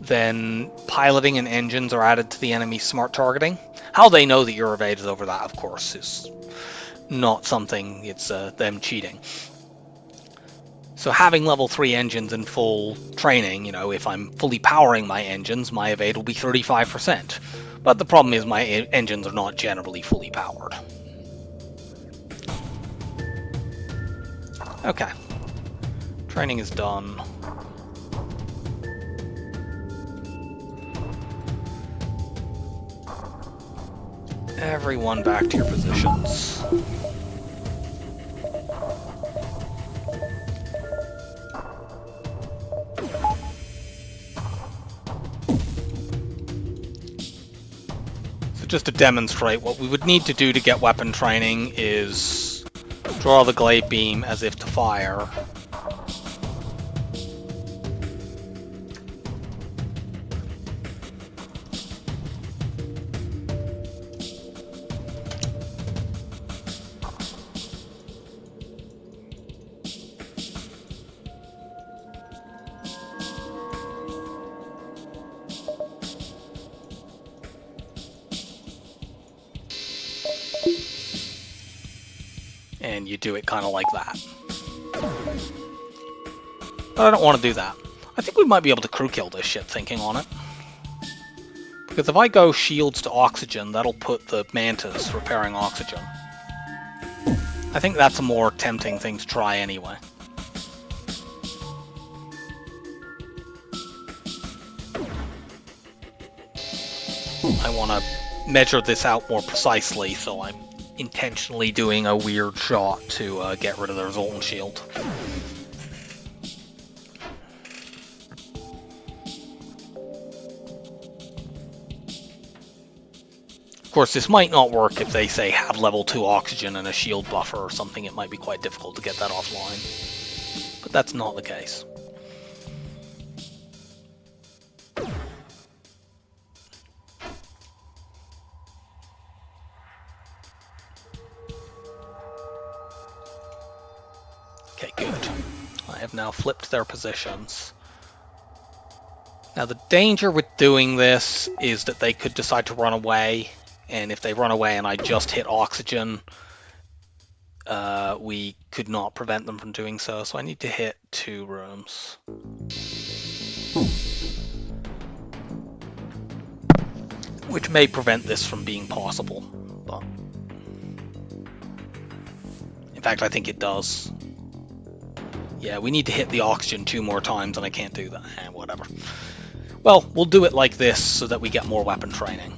then piloting and engines are added to the enemy's smart targeting. How they know that your evade is over that, of course, is not something, it's them cheating. So having level 3 engines in full training, you know, if I'm fully powering my engines, my evade will be 35%. But the problem is my engines are not generally fully powered. Okay. Training is done. Everyone back to your positions. So just to demonstrate, what we would need to do to get weapon training is draw the glaive beam as if to fire. And you do it kind of like that. But I don't want to do that. I think we might be able to crew kill this ship thinking on it. Because if I go shields to oxygen, that'll put the Mantis repairing oxygen. I think that's a more tempting thing to try anyway. I want to measure this out more precisely, so I'm intentionally doing a weird shot to get rid of their Zoltan shield. Of course, this might not work if they, say, have level 2 oxygen and a shield buffer or something. It might be quite difficult to get that offline. But that's not the case. Okay, good. I have now flipped their positions. Now the danger with doing this is that they could decide to run away, and if they run away and I just hit oxygen, we could not prevent them from doing so, so I need to hit 2 rooms. Which may prevent this from being possible, but in fact I think it does. Yeah, we need to hit the oxygen 2 more times and I can't do that. Whatever. Well, we'll do it like this so that we get more weapon training.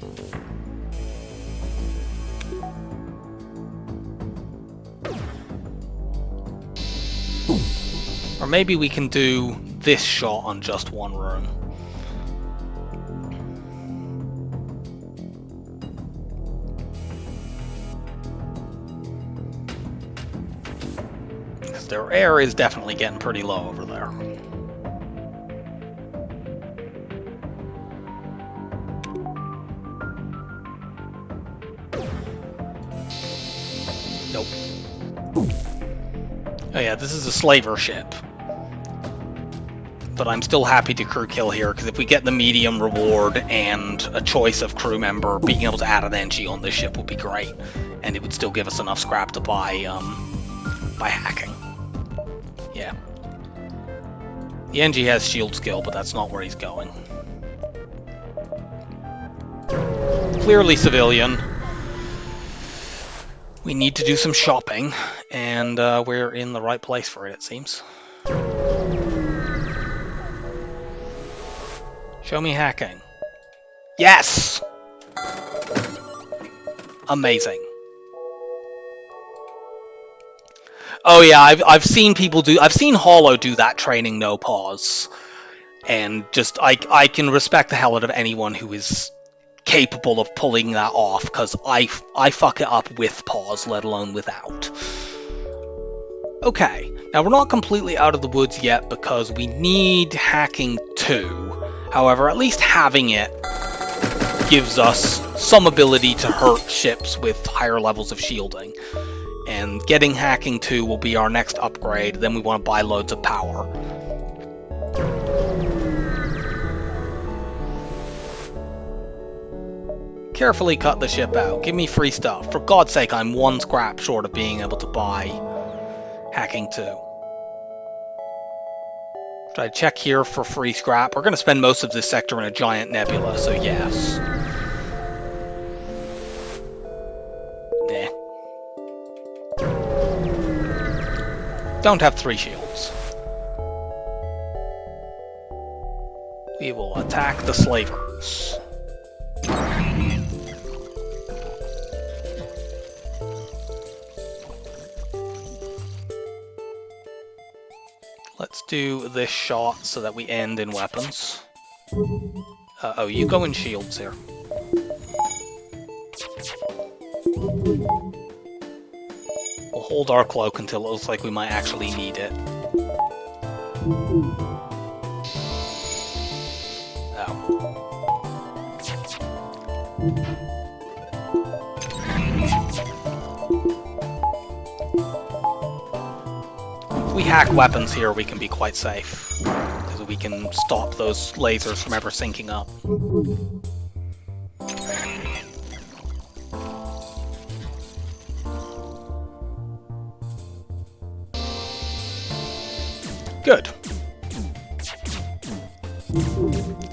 Or maybe we can do this shot on just 1 room. Because their air is definitely getting pretty low over there. Nope. Oh yeah, this is a slaver ship. but I'm still happy to crew kill here, because if we get the medium reward and a choice of crew member, being able to add an NG on this ship would be great, and it would still give us enough scrap to buy hacking. Yeah. The NG has shield skill, but that's not where he's going. Clearly civilian. We need to do some shopping, and we're in the right place for it seems. Show me hacking. Yes! Amazing. Oh yeah, I've seen people do. I've seen Hollow do that training no pause, and just I can respect the hell out of anyone who is capable of pulling that off, because I fuck it up with pause, let alone without. Okay, now we're not completely out of the woods yet because we need hacking 2. However, at least having it gives us some ability to hurt ships with higher levels of shielding. And getting hacking 2 will be our next upgrade, then we want to buy loads of power. Carefully cut the ship out, give me free stuff. For God's sake, I'm 1 scrap short of being able to buy hacking 2. Should I check here for free scrap? We're going to spend most of this sector in a giant nebula, so yes. Nah. Don't have 3 shields. We will attack the slavers. Let's do this shot so that we end in weapons. Oh, you go in shields here. We'll hold our cloak until it looks like we might actually need it. If we hack weapons here, we can be quite safe, because we can stop those lasers from ever syncing up. Good.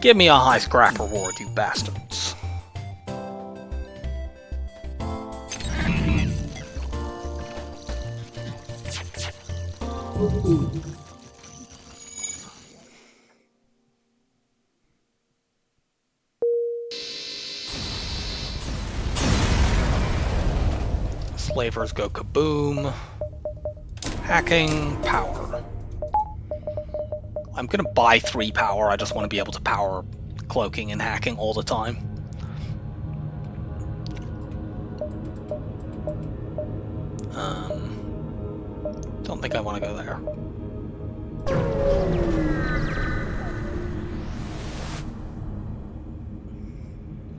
Give me a high scrap reward, you bastards. Slavers go kaboom. Hacking, power. I'm gonna buy 3 power, I just want to be able to power cloaking and hacking all the time. Don't think I want to go there.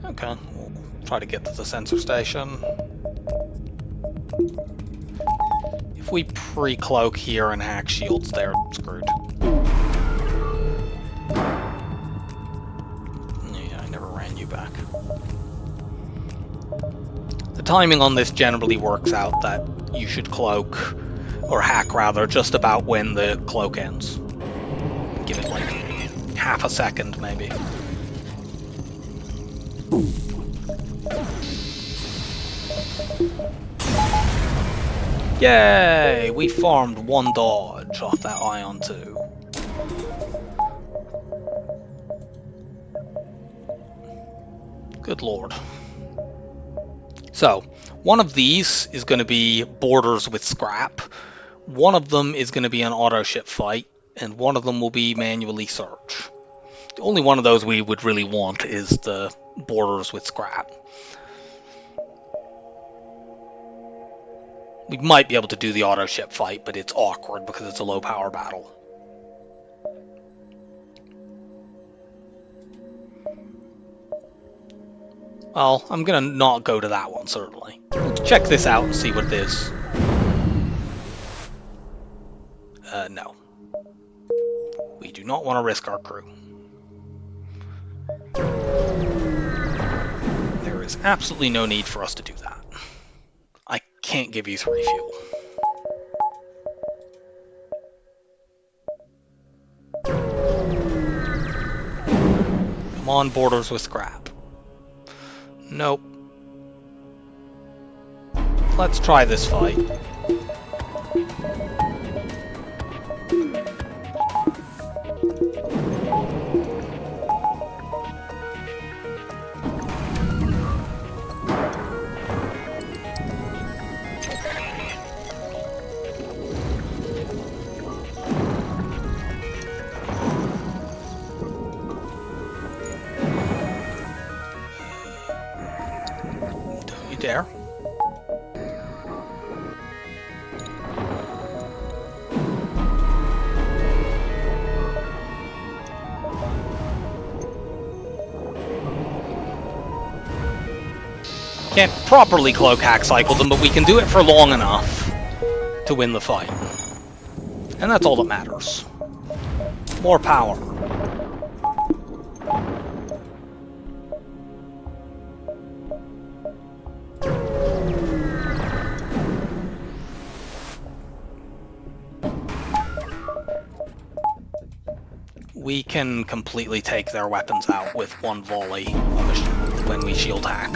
Okay, we'll try to get to the sensor station. If we pre-cloak here and hack shields, they're screwed. Yeah, I never ran you back. The timing on this generally works out that you should cloak, or hack rather, just about when the cloak ends. Give it like half a second, maybe. Yay! We farmed 1 dodge off that Ion 2. Good lord. So, one of these is going to be borders with scrap, one of them is going to be an auto ship fight, and one of them will be manually search. The only one of those we would really want is the borders with scrap. We might be able to do the auto ship fight, but it's awkward because it's a low power battle. Well, I'm gonna not go to that one, certainly. Let's check this out and see what it is. No. We We do not want to risk our crew. There is absolutely no need for us to do that. I can't give you 3 fuel. Come on, boarders with scrap. Nope. Let's try this fight. Don't you dare. Can't properly cloak hack cycle them, but we can do it for long enough to win the fight. And that's all that matters. More power. We can completely take their weapons out with one volley when we shield hack.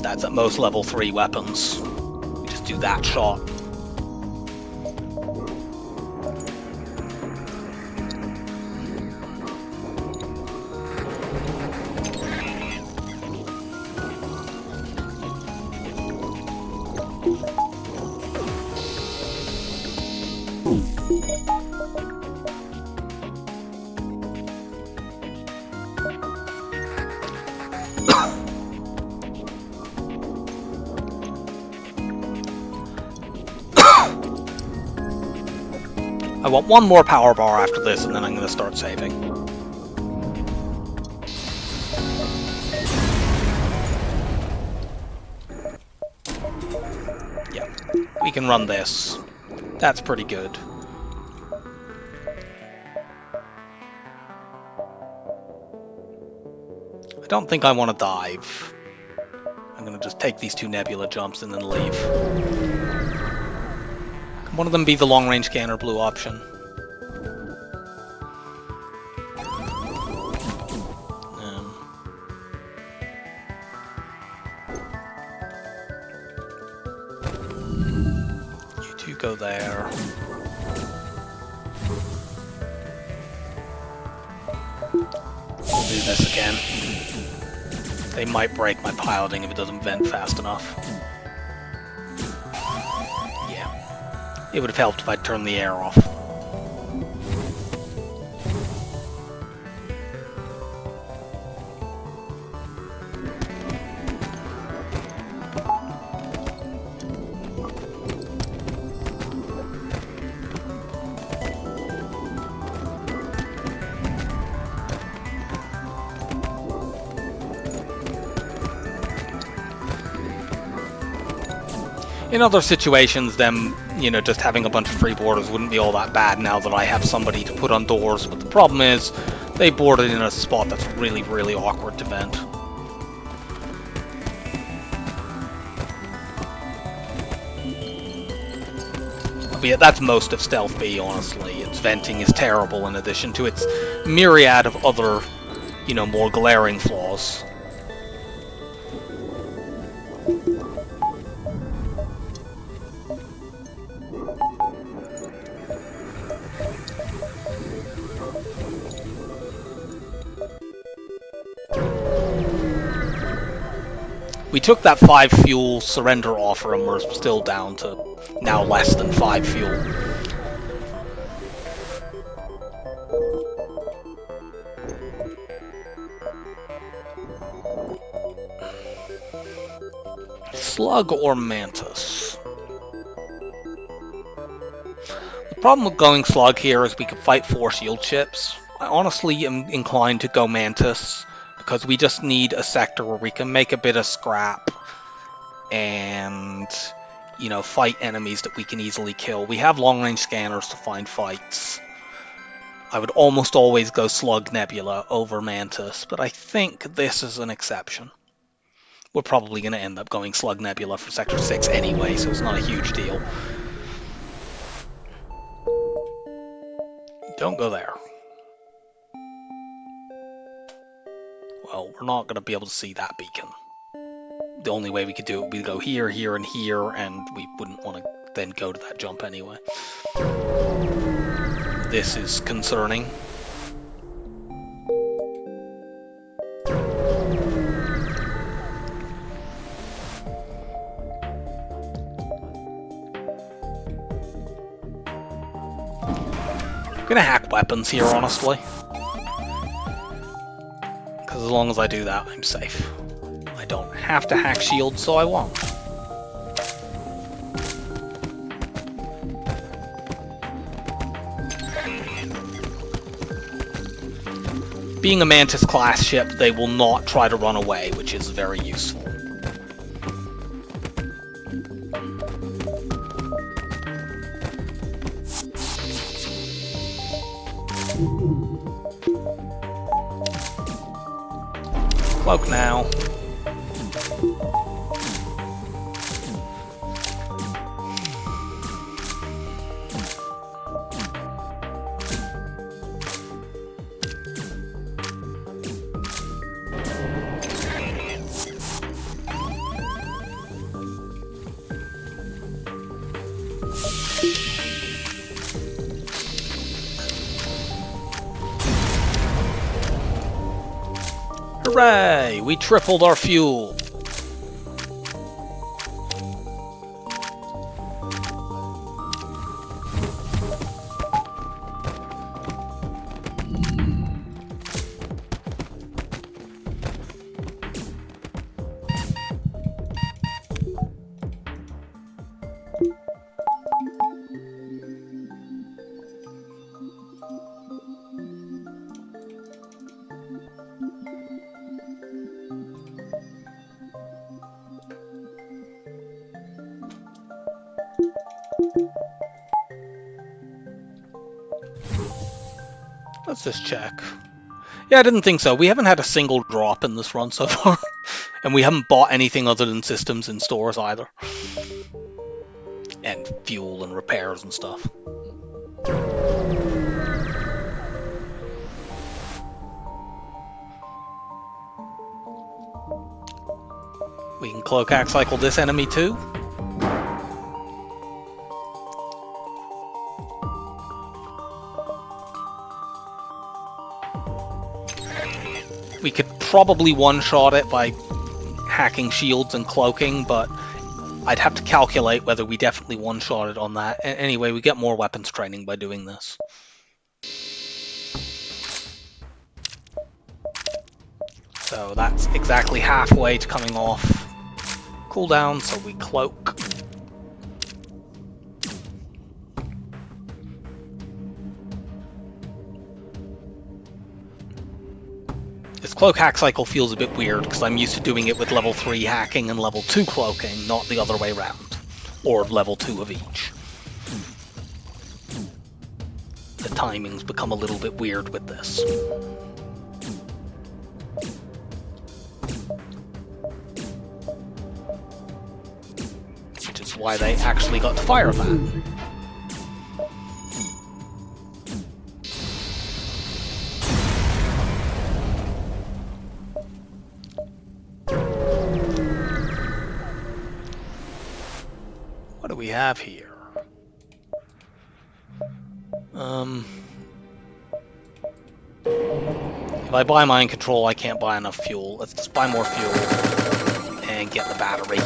That's at most level 3 weapons. We just do that shot. I want one more power bar after this, and then I'm going to start saving. Yeah, we can run this. That's pretty good. I don't think I want to dive. I'm going to just take these 2 nebula jumps and then leave. Can one of them be the long-range scanner blue option? You 2 go there. We'll do this again. They might break my piloting if it doesn't vent fast enough. Yeah. It would have helped if I'd turned the air off. In other situations, them, just having a bunch of free boarders wouldn't be all that bad now that I have somebody to put on doors, but the problem is, they boarded in a spot that's really, really awkward to vent. But yeah, that's most of Stealth B, honestly. Its venting is terrible in addition to its myriad of other, more glaring flaws. We took that 5 fuel surrender offer and we're still down to now less than 5 fuel. Slug or Mantis? The problem with going Slug here is we can fight 4 shield ships. I honestly am inclined to go Mantis, because we just need a sector where we can make a bit of scrap and, fight enemies that we can easily kill. We have long-range scanners to find fights. I would almost always go Slug Nebula over Mantis, but I think this is an exception. We're probably going to end up going Slug Nebula for Sector 6 anyway, so it's not a huge deal. Don't go there. Well, we're not going to be able to see that beacon. The only way we could do it would be to go here, here, and here, and we wouldn't want to then go to that jump anyway. This is concerning. I'm gonna hack weapons here, honestly. Because as long as I do that, I'm safe. I don't have to hack shields, so I won't. Being a Mantis class ship, they will not try to run away, which is very useful. Cloak now. Hooray! We tripled our fuel! Let's just check. Yeah, I didn't think so. We haven't had a single drop in this run so far. And we haven't bought anything other than systems in stores either. And fuel and repairs and stuff. We can cloak hack cycle this enemy too. We could probably one-shot it by hacking shields and cloaking, but I'd have to calculate whether we definitely one-shot it on that. Anyway, we get more weapons training by doing this. So that's exactly halfway to coming off cooldown, so we cloak. This cloak hack cycle feels a bit weird because I'm used to doing it with level 3 hacking and level 2 cloaking, not the other way around. Or level 2 of each. The timings become a little bit weird with this. Which is why they actually got to fire that. What do we have here? If I buy mind control, I can't buy enough fuel. Let's just buy more fuel and get the battery.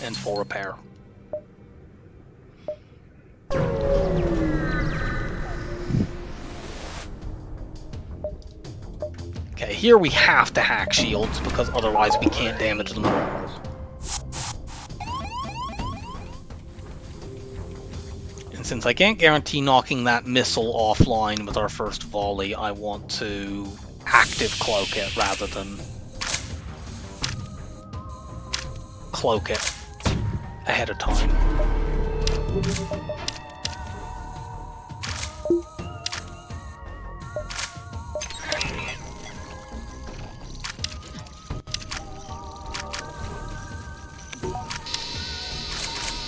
And full repair. Okay, here we have to hack shields because otherwise we can't damage them at all. And since I can't guarantee knocking that missile offline with our first volley, I want to active cloak it rather than cloak it ahead of time.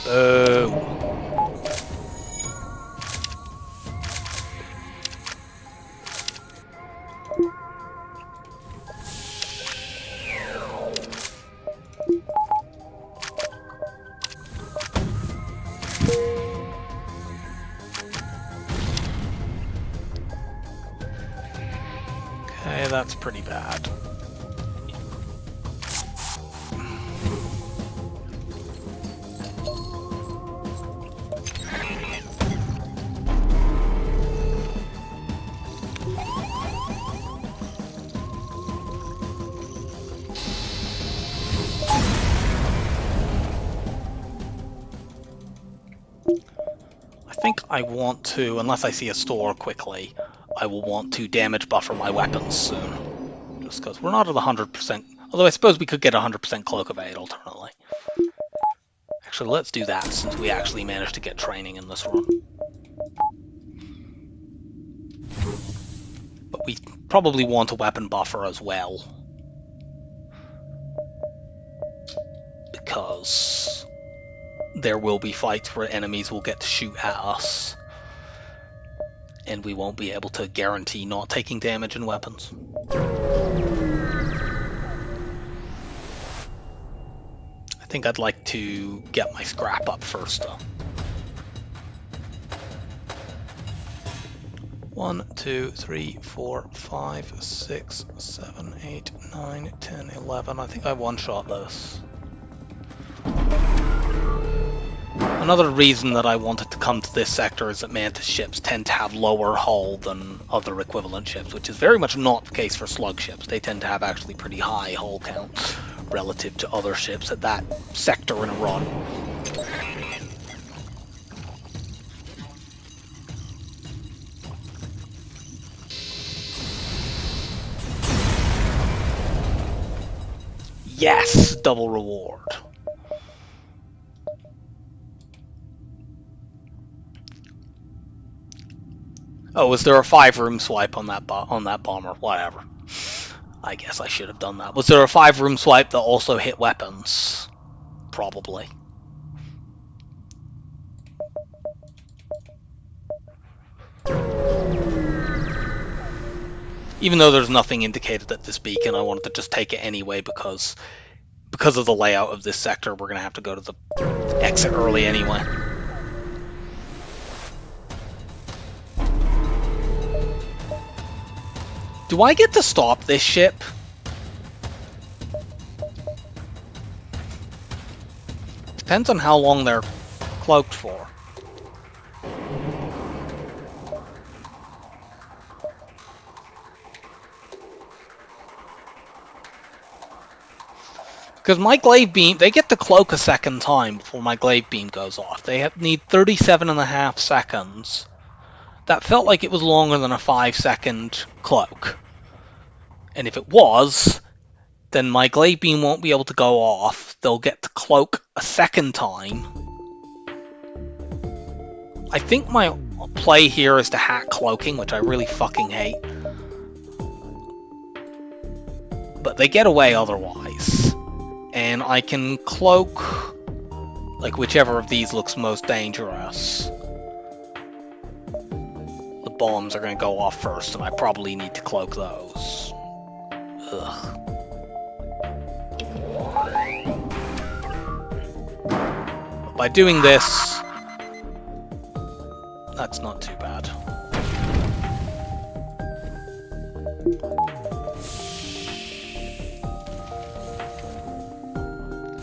Boo. Okay, that's pretty bad. I think I want to, unless I see a store quickly, I will want to damage buffer my weapons soon. Just because we're not at 100%, although I suppose we could get 100% Cloak Evade alternately. Actually, let's do that since we actually managed to get training in this run. But we probably want a weapon buffer as well. Because there will be fights where enemies will get to shoot at us. And we won't be able to guarantee not taking damage in weapons. I think I'd like to get my scrap up first, though. 1, 2, 3, 4, 5, 6, 7, 8, 9, 10, 11. I think I one-shot this. Another reason that I wanted to come to this sector is that Mantis ships tend to have lower hull than other equivalent ships, which is very much not the case for slug ships. They tend to have actually pretty high hull counts relative to other ships at that sector in a run. Yes, double reward. Oh, was there a 5-room swipe on that bomber? Whatever. I guess I should have done that. Was there a 5-room swipe that also hit weapons? Probably. Even though there's nothing indicated at this beacon, I wanted to just take it anyway because of the layout of this sector, we're going to have to go to the exit early anyway. Do I get to stop this ship? Depends on how long they're cloaked for. Because my glaive beam, they get to cloak a second time before my glaive beam goes off. They need 37.5 seconds. That felt like it was longer than a 5-second cloak. And if it was, then my glaive beam won't be able to go off. They'll get to cloak a second time. I think my play here is to hack cloaking, which I really fucking hate. But they get away otherwise. And I can cloak, like, whichever of these looks most dangerous. The bombs are going to go off first, and I probably need to cloak those. Ugh. But by doing this, that's not too bad.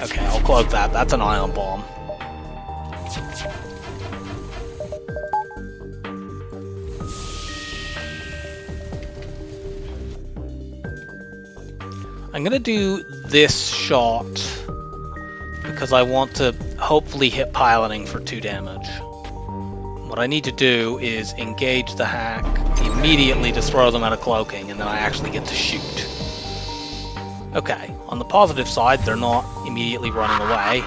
Okay, I'll cloak that. That's an ion bomb. I'm gonna do this shot because I want to hopefully hit piloting for 2 damage. What I need to do is engage the hack immediately to throw them out of cloaking, and then I actually get to shoot. Okay, on the positive side, they're not immediately running away,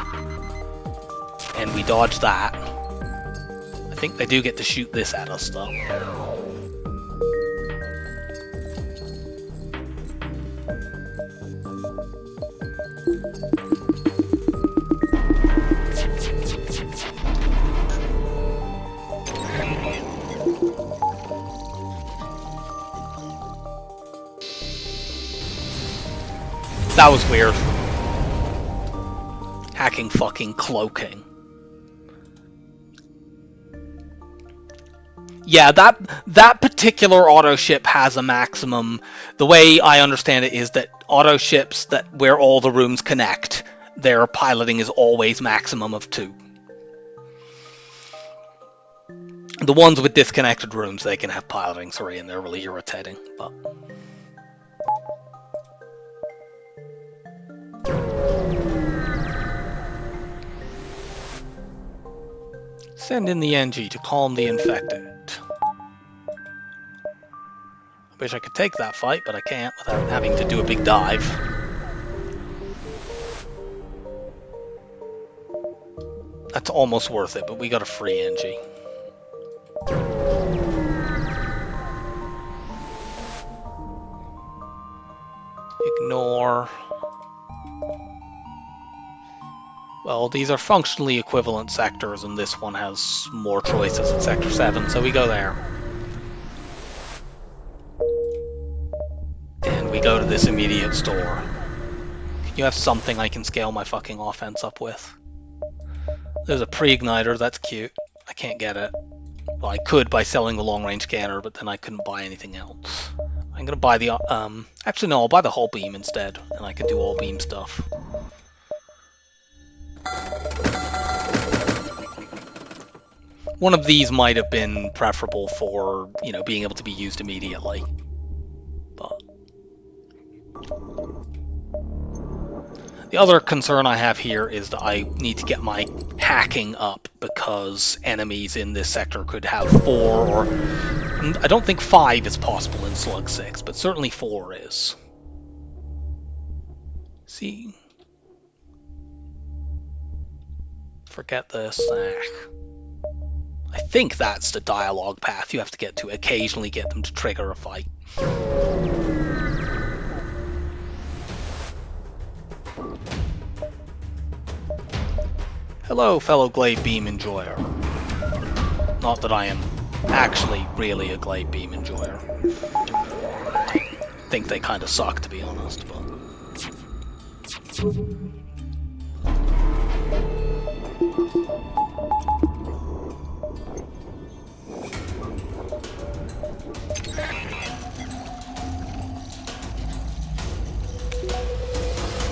and we dodge that. I think they do get to shoot this at us, though. That was weird. Hacking fucking cloaking. Yeah, that particular auto ship has a maximum. The way I understand it is that auto ships that where all the rooms connect, their piloting is always maximum of 2. The ones with disconnected rooms, they can have piloting 3, and they're really irritating. But send in the NG to calm the infected. I wish I could take that fight, but I can't without having to do a big dive. That's almost worth it, but we got a free NG. Ignore. Well, these are functionally equivalent sectors, and this one has more choices in Sector 7, so we go there. And we go to this immediate store. Can you have something I can scale my fucking offense up with? There's a pre-igniter, that's cute. I can't get it. Well, I could by selling the long-range scanner, but then I couldn't buy anything else. I'm gonna buy the, actually no, I'll buy the hull beam instead, and I can do all beam stuff. One of these might have been preferable for, you know, being able to be used immediately. But the other concern I have here is that I need to get my hacking up, because enemies in this sector could have 4 or... I don't think 5 is possible in Slug 6, but certainly 4 is. See? Forget this. I think that's the dialogue path you have to get to occasionally get them to trigger a fight. Hello, fellow Glade Beam enjoyer. Not that I am actually really a Glade Beam enjoyer. I think they kind of suck, to be honest, but...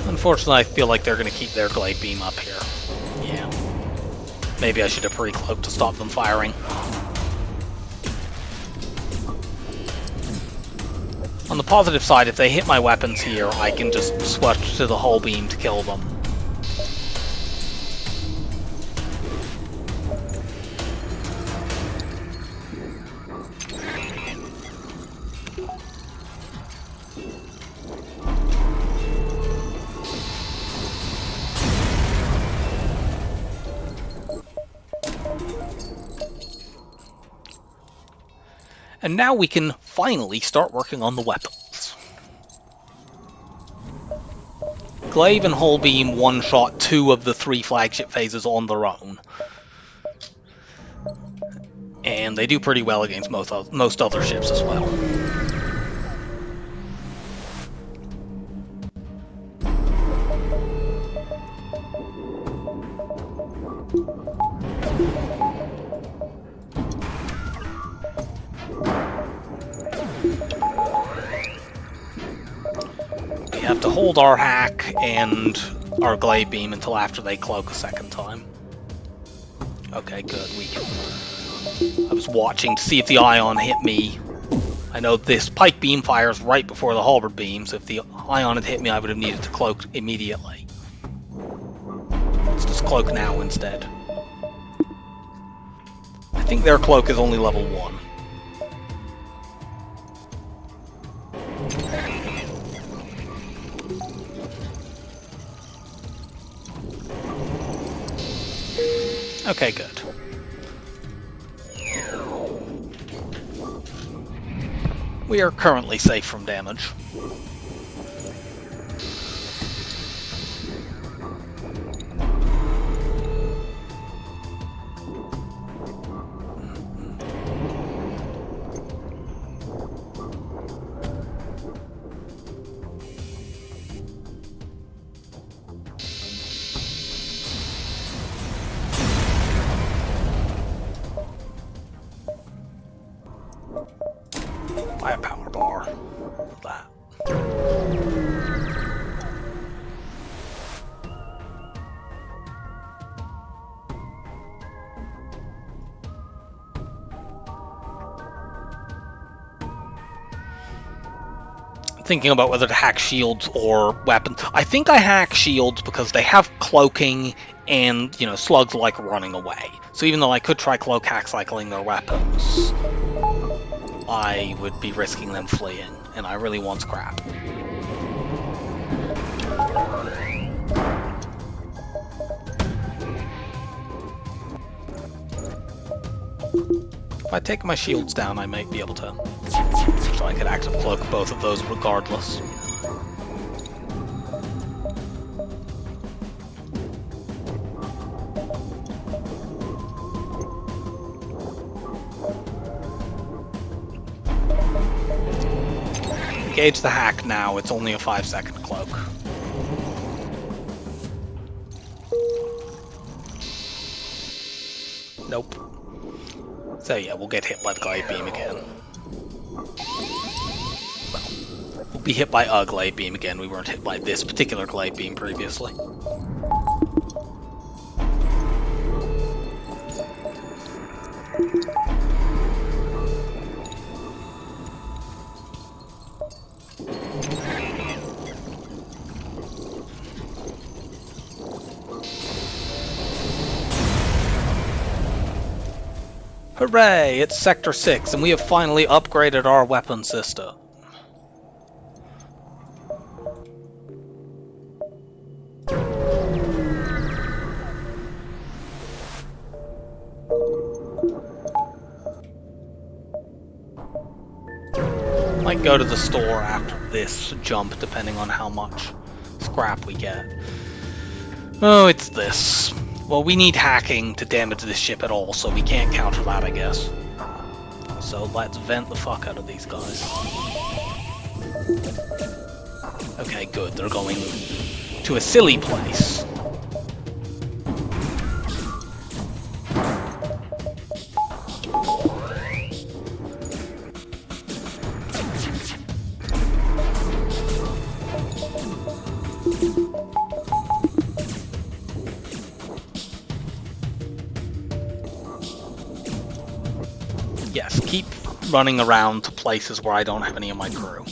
Unfortunately, I feel like they're going to keep their Glade Beam up here. Yeah. Maybe I should have pre-cloaked to stop them firing. On the positive side, if they hit my weapons here, I can just switch to the hull beam to kill them. And now we can finally start working on the weapons. Glaive and Hull Beam one-shot 2 of the 3 flagship phases on their own. And they do pretty well against most other ships as well. We have to hold our hack and our glaive beam until after they cloak a second time. Okay, good. I was watching to see if the ion hit me. I know this pike beam fires right before the halberd beam, so if the ion had hit me, I would have needed to cloak immediately. Let's just cloak now instead. I think their cloak is only level 1. Okay, good. We are currently safe from damage. thinking about whether to hack shields or weapons. I think I hack shields because they have cloaking and, you know, slugs like running away. So even though I could try cloak hack cycling their weapons, I would be risking them fleeing, and I really want scrap. If I take my shields down, I might be able to. So I could active cloak both of those regardless. Engage the hack now, it's only a 5-second cloak. Nope. So yeah, we'll get hit by the glade beam again. Well, we'll be hit by a glade beam again. We weren't hit by this particular glade beam previously. Hooray! It's Sector 6, and we have finally upgraded our weapon system. Might go to the store after this jump, depending on how much scrap we get. Oh, it's this. Well, we need hacking to damage this ship at all, so we can't counter that, I guess. So let's vent the fuck out of these guys. Okay, good. They're going to a silly place. Yes, keep running around to places where I don't have any of my crew.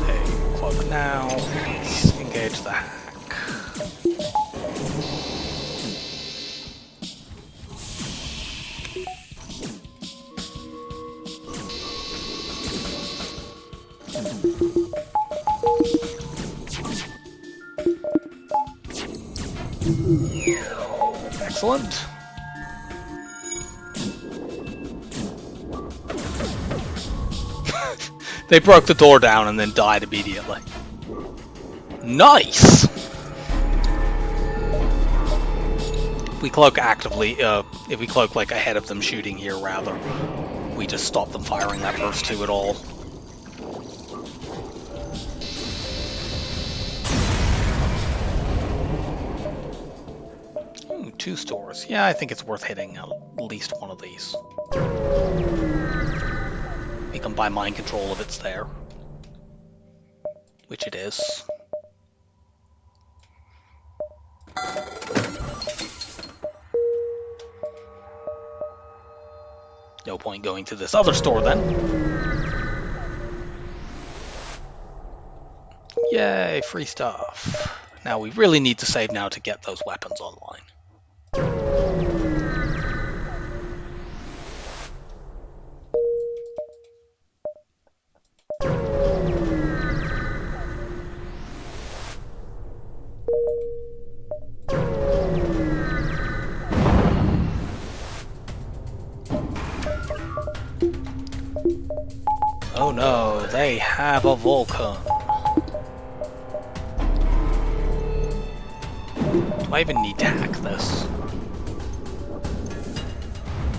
Okay, cloak now. Let's engage the hack. Excellent. They broke the door down and then died immediately. Nice! If we cloak actively, if we cloak like ahead of them shooting here rather, we just stop them firing that burst 2 at all. Ooh, 2 stores. Yeah, I think it's worth hitting at least one of these. We can buy mind control if it's there. Which it is. No point going to this other store then. Yay, free stuff. Now we really need to save now to get those weapons online. Oh no, they have a Vulcan. Do I even need to hack this?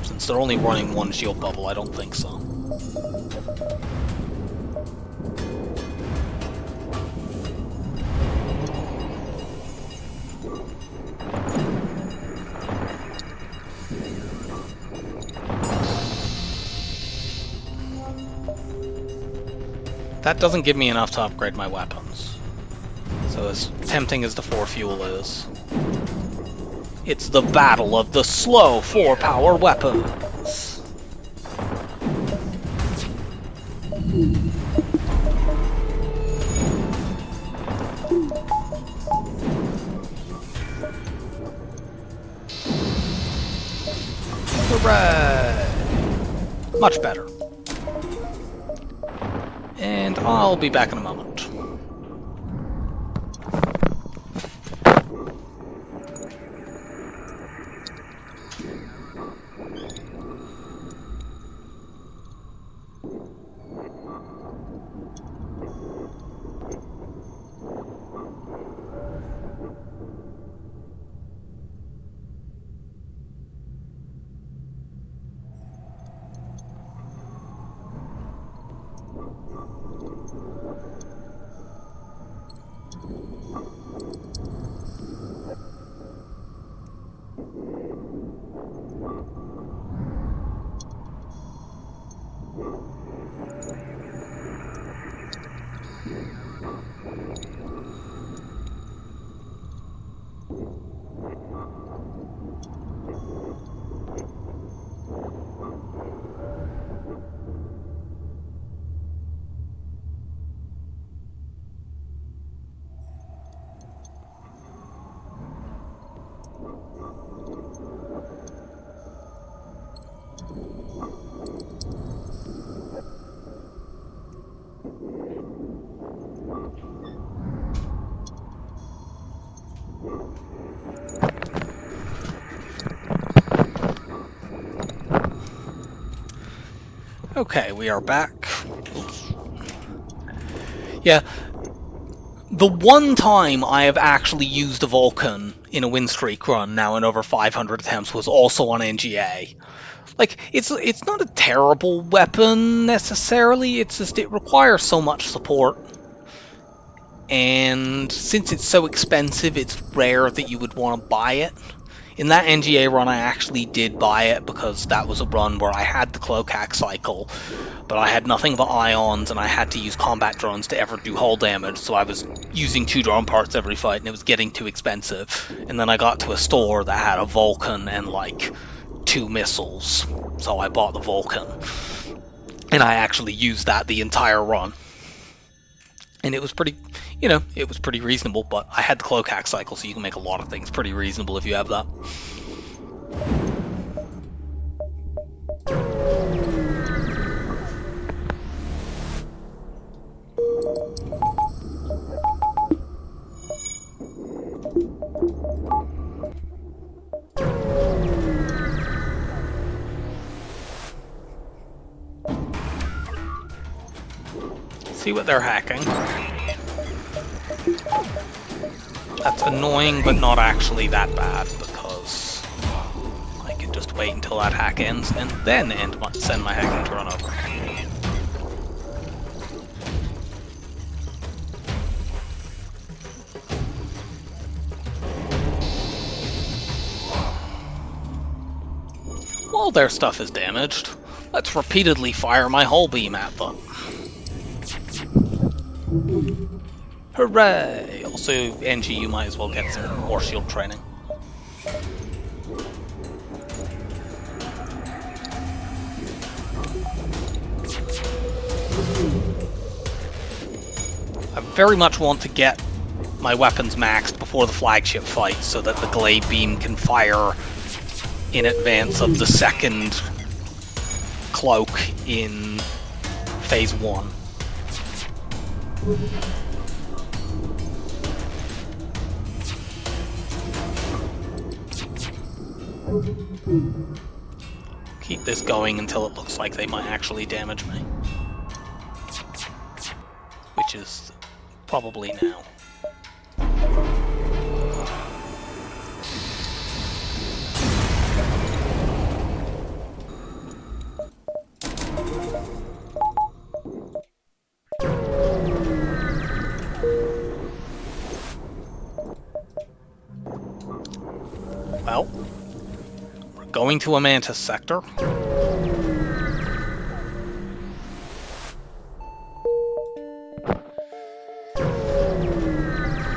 Since they're only running one shield bubble, I don't think so. That doesn't give me enough to upgrade my weapons. So as tempting as the 4 fuel is, it's the battle of the slow 4-power weapons. Hooray! Much better. And I'll be back in a moment. Okay, we are back. Oops. Yeah, the one time I have actually used a Vulcan in a win streak run now in over 500 attempts was also on NGA. Like, it's not a terrible weapon necessarily, it's just it requires so much support. And since it's so expensive, it's rare that you would want to buy it. In that NGA run, I actually did buy it because that was a run where I had the cloak hack cycle, but I had nothing but ions and I had to use combat drones to ever do hull damage, so I was using 2 drone parts every fight and it was getting too expensive. And then I got to a store that had a Vulcan and like 2 missiles, so I bought the Vulcan. And I actually used that the entire run. And it was pretty, you know, it was pretty reasonable, but I had the cloak hack cycle, so you can make a lot of things pretty reasonable if you have that. See what they're hacking. That's annoying, but not actually that bad, because I can just wait until that hack ends, and then send my hacking to run over. While their stuff is damaged, let's repeatedly fire my hull beam at them. Hooray! Also, NG, you might as well get some more shield training. I very much want to get my weapons maxed before the flagship fight so that the glade beam can fire in advance of the second cloak in phase 1. Keep this going until it looks like they might actually damage me. Which is probably now. Well, we're going to a Mantis sector.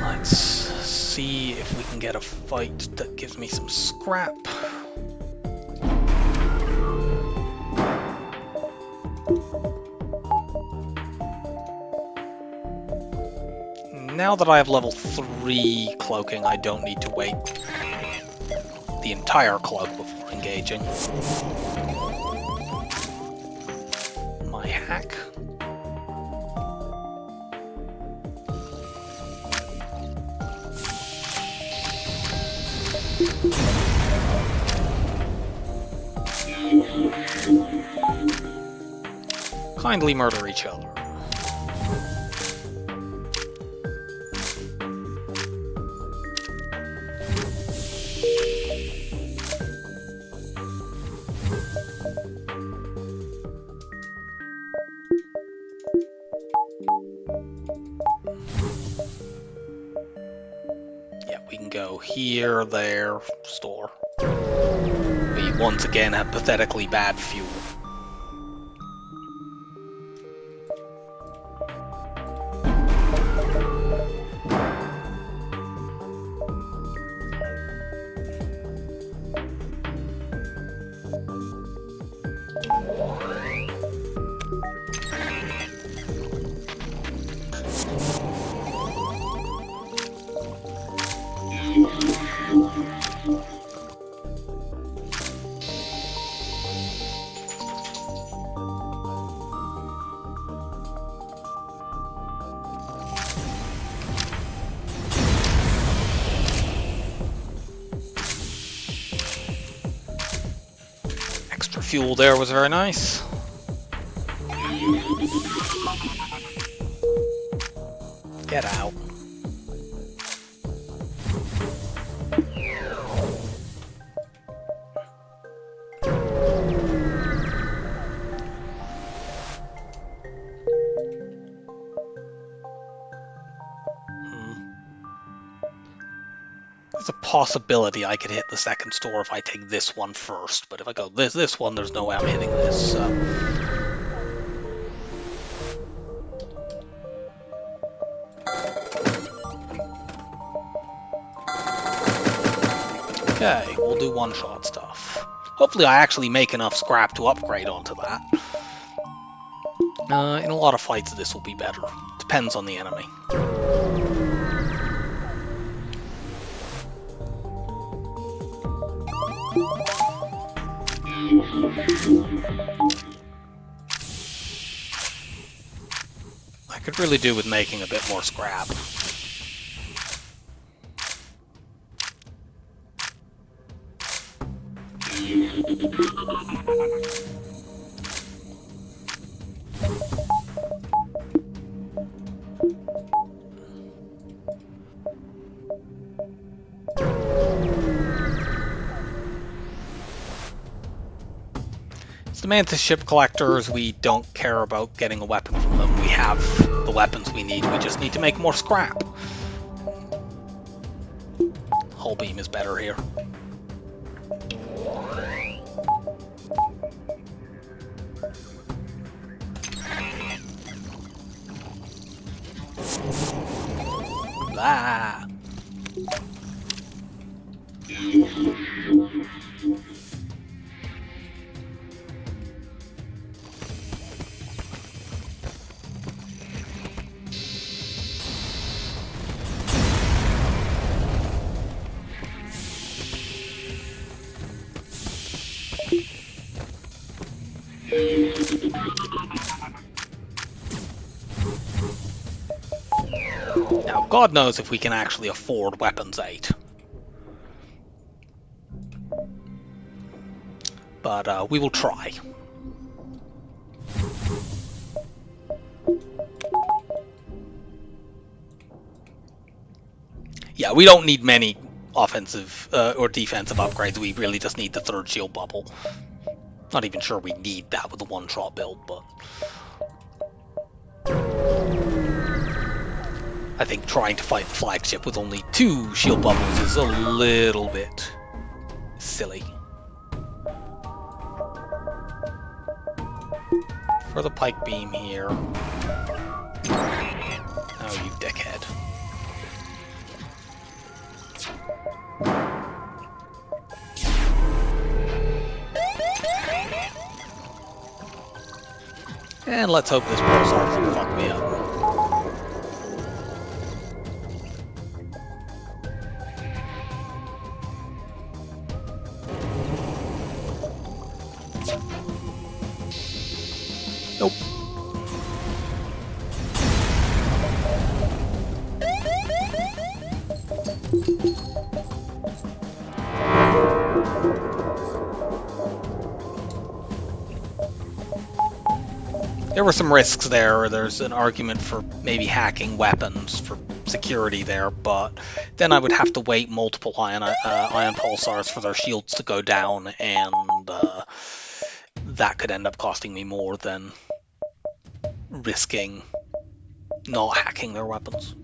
Let's see if we can get a fight that gives me some scrap. Now that I have level 3 cloaking, I don't need to wait the entire cloak before engaging. engaging. My hack. Kindly murder each other. Yeah, we can go here, there, store. We once again have pathetically bad fuel. Extra fuel there was very nice. Get out. There's a possibility I could hit the second store if I take this one first, but if I go this one, there's no way I'm hitting this. So. Okay, we'll do one-shot stuff. Hopefully I actually make enough scrap to upgrade onto that. In a lot of fights this will be better. Depends on the enemy. I could really do with making a bit more scrap. The Mantis ship collectors, we don't care about getting a weapon from them. We have the weapons we need, we just need to make more scrap. Hull beam is better here. Blah. Now, God knows if we can actually afford Weapons 8. But we will try. Yeah, we don't need many offensive or defensive upgrades. We really just need the third shield bubble. Not even sure we need that with the one-shot build, but I think trying to fight the flagship with only 2 shield bubbles is a little bit silly. For the pike beam here. Oh, you dickhead. And let's hope this pulsar doesn't fuck me up. There were some risks there. There's an argument for maybe hacking weapons for security there, but then I would have to wait multiple ion pulsars for their shields to go down, and that could end up costing me more than risking not hacking their weapons.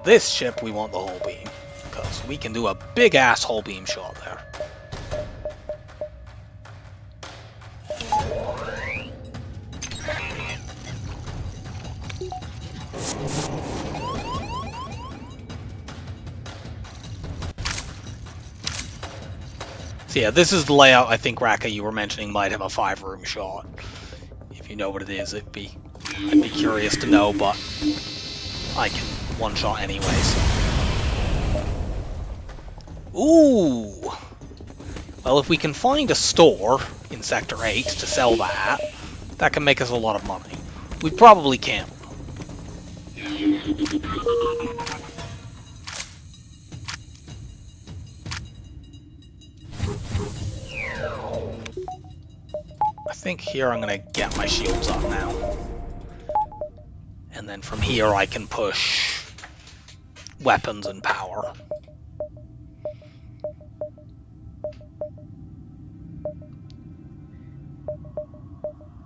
This ship, we want the hull beam, because we can do a big-ass hull beam shot there. So yeah, this is the layout I think, Raka, you were mentioning might have a 5-room shot. If you know what it is, I'd be curious to know, but I can one-shot anyway, so. Ooh! Well, if we can find a store in Sector 8 to sell that, that can make us a lot of money. We probably can't. I think here I'm going to get my shields up now. And then from here I can push weapons and power.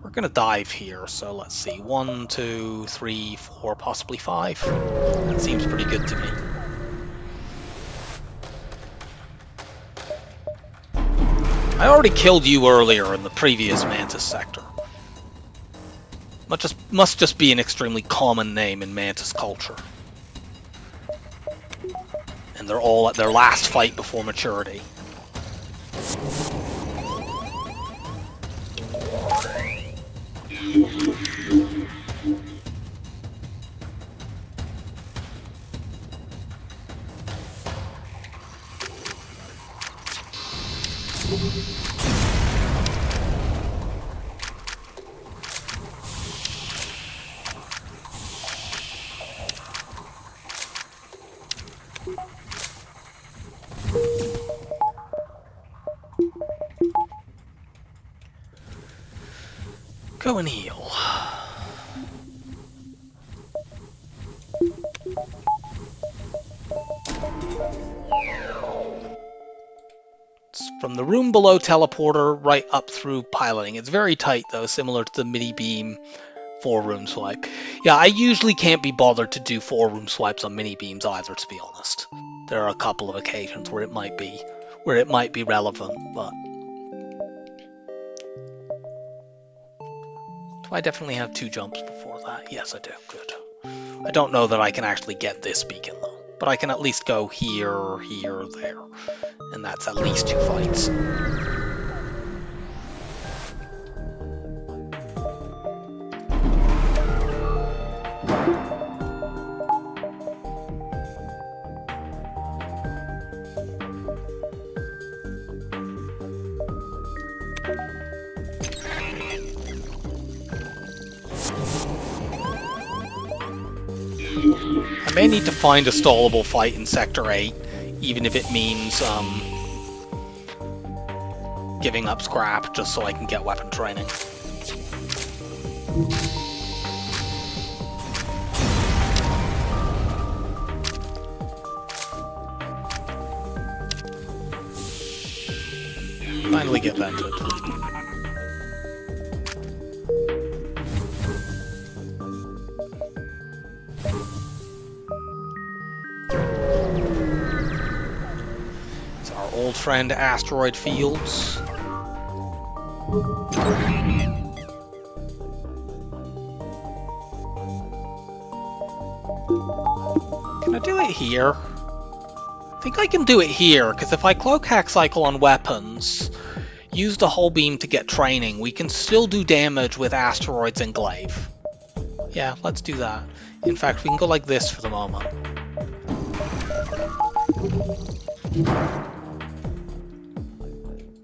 We're going to dive here, so let's see. 1, 2, 3, 4, possibly 5. That seems pretty good to me. I already killed you earlier in the previous Mantis sector. Must just be an extremely common name in Mantis culture. And they're all at their last fight before maturity. Go and heal. It's from the room below teleporter right up through piloting. It's very tight though, similar to the mini beam 4-room swipe. Yeah, I usually can't be bothered to do 4-room swipes on mini beams either, to be honest. There are a couple of occasions where it might be relevant, but do I definitely have 2 jumps before that? Yes, I do. Good. I don't know that I can actually get this beacon though, but I can at least go here, here, there, and that's at least 2 fights. I may need to find a stallable fight in Sector 8, even if it means giving up scrap just so I can get weapon training. Finally get vented. Old friend Asteroid Fields. Can I do it here? I think I can do it here, because if I cloak hack cycle on weapons, use the hull beam to get training, we can still do damage with asteroids and glaive. Yeah, let's do that. In fact, we can go like this for the moment.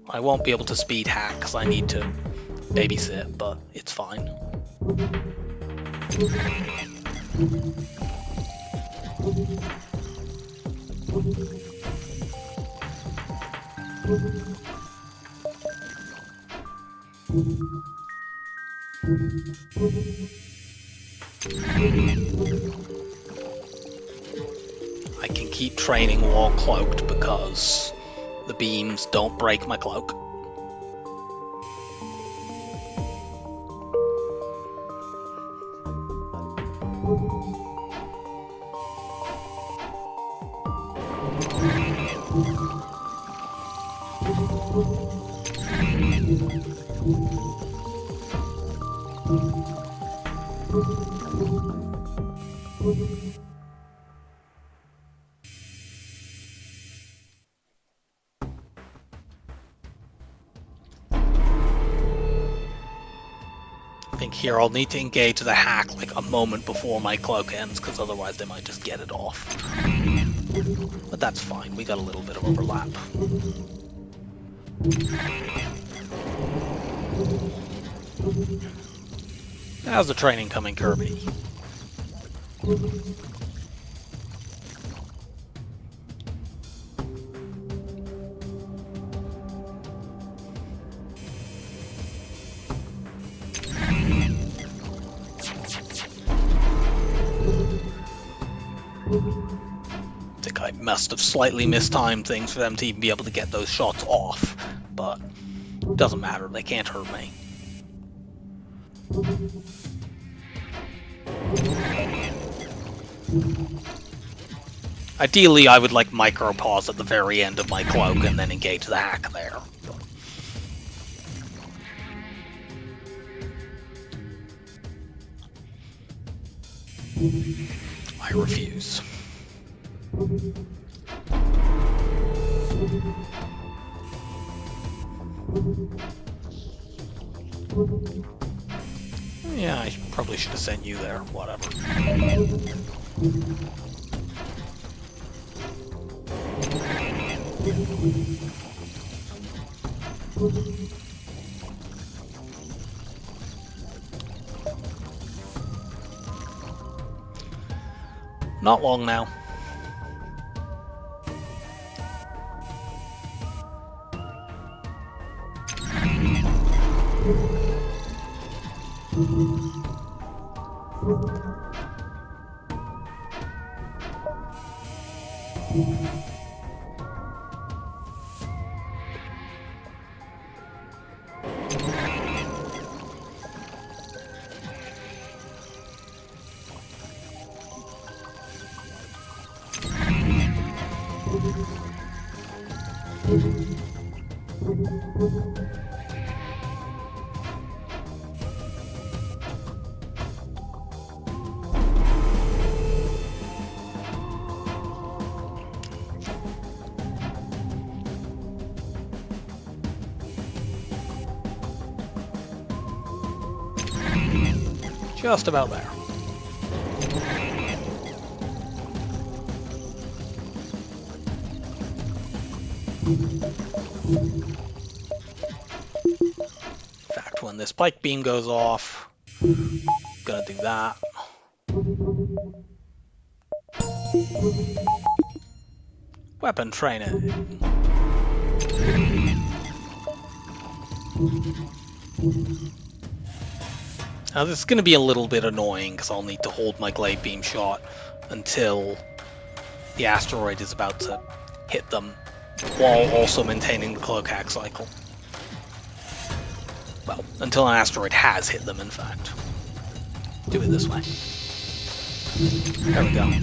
I won't be able to speed hack because I need to babysit, but it's fine. I can keep training while cloaked because the beams don't break my cloak. I think here I'll need to engage the hack like a moment before my cloak ends, because otherwise they might just get it off. But that's fine, we got a little bit of overlap. How's the training coming, Kirby? I think I must have slightly mistimed things for them to even be able to get those shots off, but it doesn't matter, they can't hurt me. Ideally, I would like micro pause at the very end of my cloak and then engage the hack there. I refuse. Yeah, I probably should have sent you there, whatever. Not long now. Just about there. In fact, when this spike beam goes off, I'm gonna do that. Weapon training. Now this is going to be a little bit annoying because I'll need to hold my glade beam shot until the asteroid is about to hit them, while also maintaining the cloak hack cycle. Well, until an asteroid has hit them, in fact. Do it this way. There we go.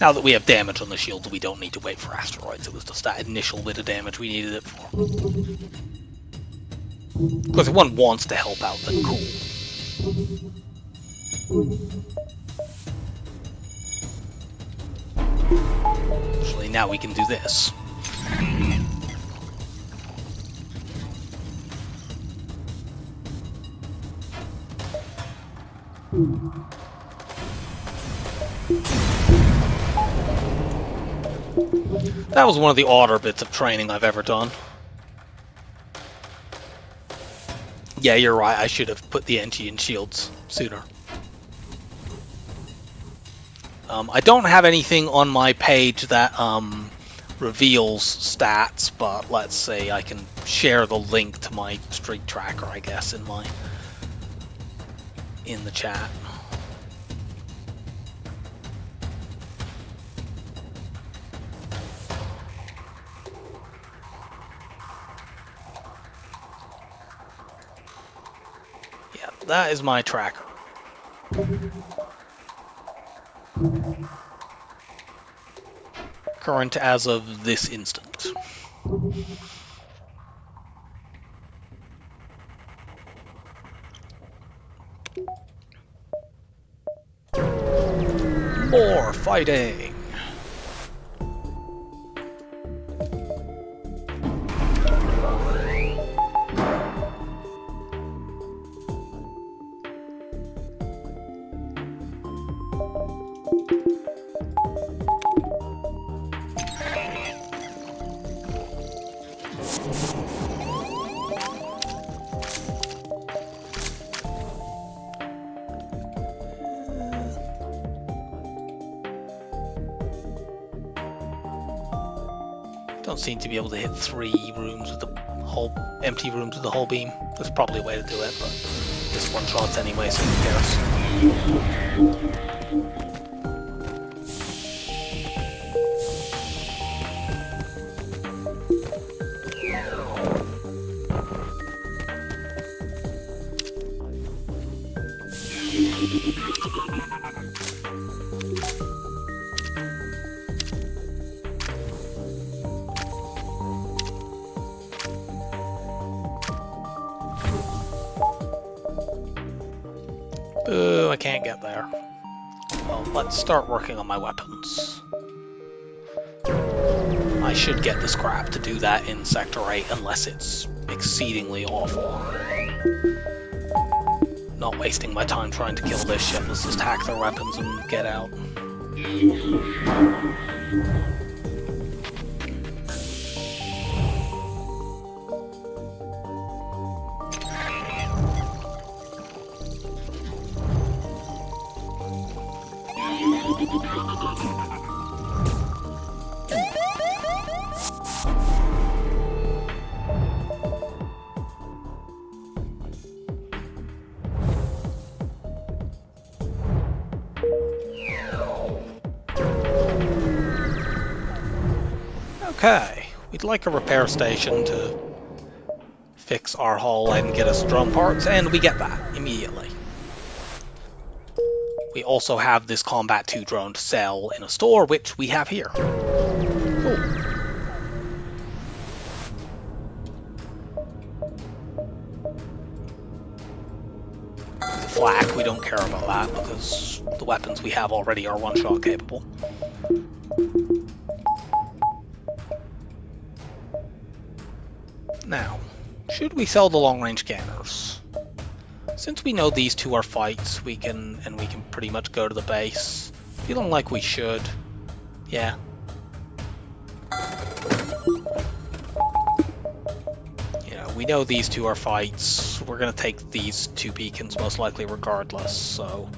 Now that we have damage on the shield, we don't need to wait for asteroids. It was just that initial bit of damage we needed it for. Because if one wants to help out, then cool. Actually, now we can do this. That was one of the odder bits of training I've ever done. Yeah, you're right, I should have put the NG in shields sooner. I don't have anything on my page that reveals stats, but let's say I can share the link to my streak tracker, I guess, in the chat. Yeah, that is my tracker. Current as of this instant. More fighting! Don't seem to be able to hit 3 rooms with the whole empty rooms with the whole beam. There's probably a way to do it, but this one shots anyway, so who cares? Boo, I can't get there. Well, let's start working on my weapons. I should get the scrap to do that in Sector 8, unless it's exceedingly awful. Not wasting my time trying to kill this ship, let's just hack their weapons and get out. Okay, we'd like a repair station to fix our hull and get us drone parts, and we get that immediately. We also have this Combat 2 drone to sell in a store, which we have here. Cool. Flak, we don't care about that because the weapons we have already are one-shot capable. Now, should we sell the long-range scanners? Since we know these two are fights, we can pretty much go to the base. Feeling like we should. Yeah. You know, we know these two are fights. We're gonna take these 2 beacons most likely regardless, so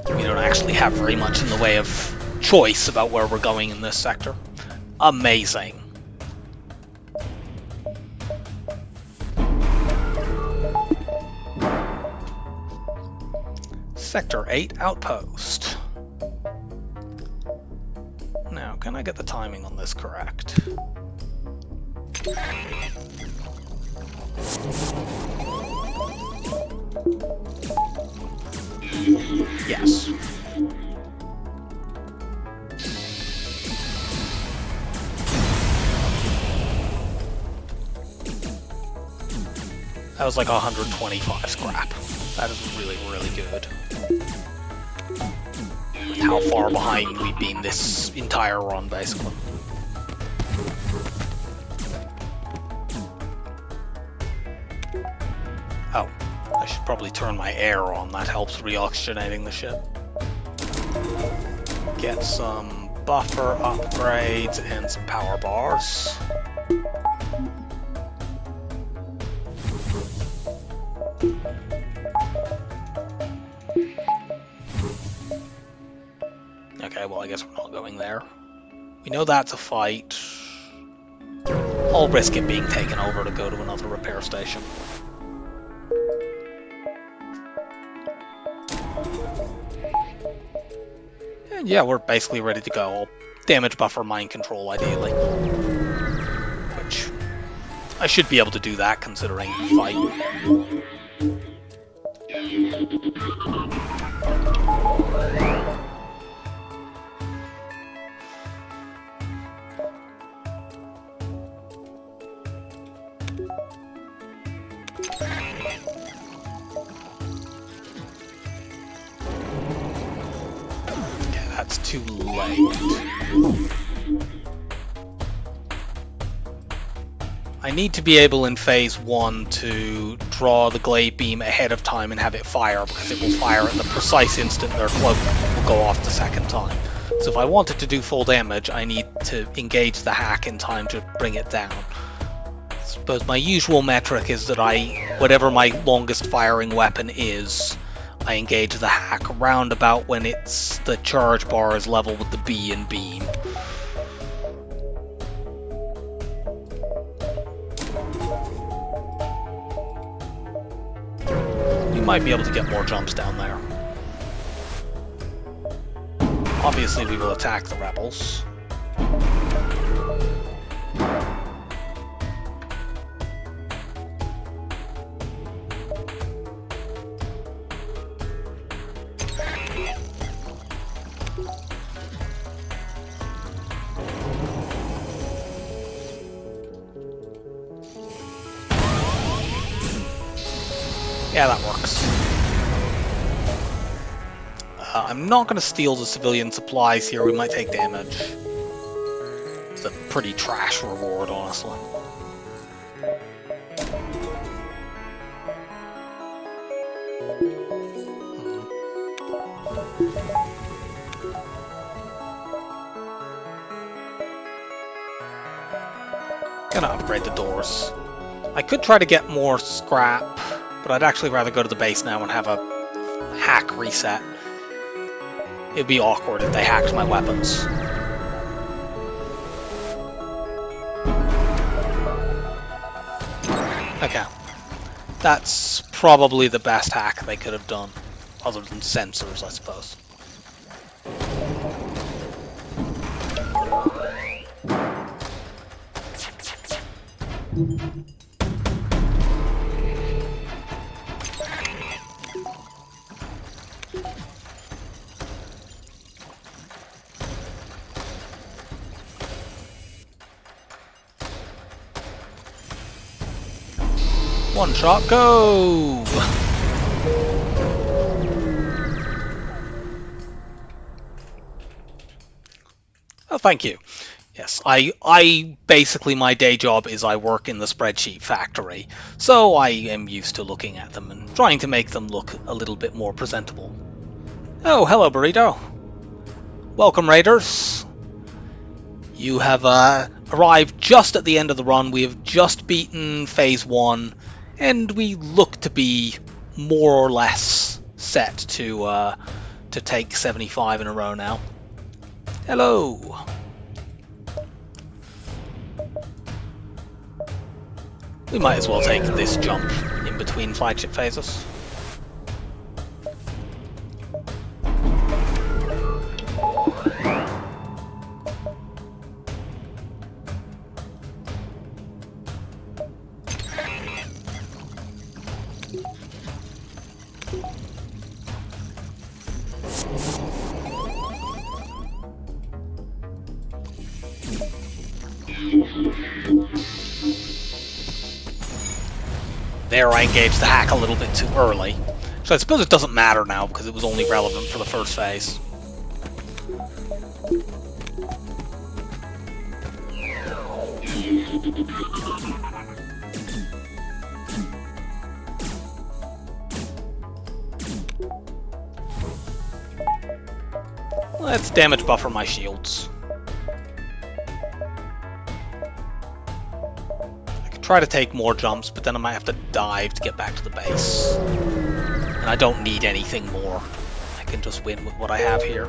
we don't actually have very much in the way of choice about where we're going in this sector. Amazing. Sector 8 outpost. Now, can I get the timing on this correct? Yes. That was like 125 scrap. That is really, really good. With how far behind we've been this entire run, basically. Oh, I should probably turn my air on. That helps reoxygenating the ship. Get some buffer upgrades and some power bars. Okay, well, I guess we're not going there. We know that's a fight. I'll risk it being taken over to go to another repair station. And yeah, we're basically ready to go. I'll damage buffer mind control, ideally. Which, I should be able to do that, considering the fight. That's too late. I need to be able in phase 1 to draw the glaive beam ahead of time and have it fire, because it will fire at the precise instant their cloak will go off the second time. So if I wanted to do full damage, I need to engage the hack in time to bring it down. I suppose my usual metric is that whatever my longest firing weapon is, I engage the hack around about when the charge bar is level with the B and beam. We might be able to get more jumps down there. Obviously we will attack the rebels. Yeah, that works. I'm not going to steal the civilian supplies here, we might take damage. It's a pretty trash reward, honestly. Gonna upgrade the doors. I could try to get more scrap, but I'd actually rather go to the base now and have a hack reset. It'd be awkward if they hacked my weapons. Okay. That's probably the best hack they could have done, other than sensors, I suppose. One shot, go! Oh, thank you. Yes, I basically, my day job is I work in the spreadsheet factory, so I am used to looking at them and trying to make them look a little bit more presentable. Oh, hello, Burrito. Welcome, Raiders. You have arrived just at the end of the run. We have just beaten phase 1. And we look to be more or less set to take 75 in a row now. Hello. We might as well take this jump in between flagship phases. there I engaged the hack a little bit too early. So I suppose it doesn't matter now because it was only relevant for the first phase. Let's damage buffer my shields. I could try to take more jumps, but then I might have to dive to get back to the base. And I don't need anything more. I can just win with what I have here.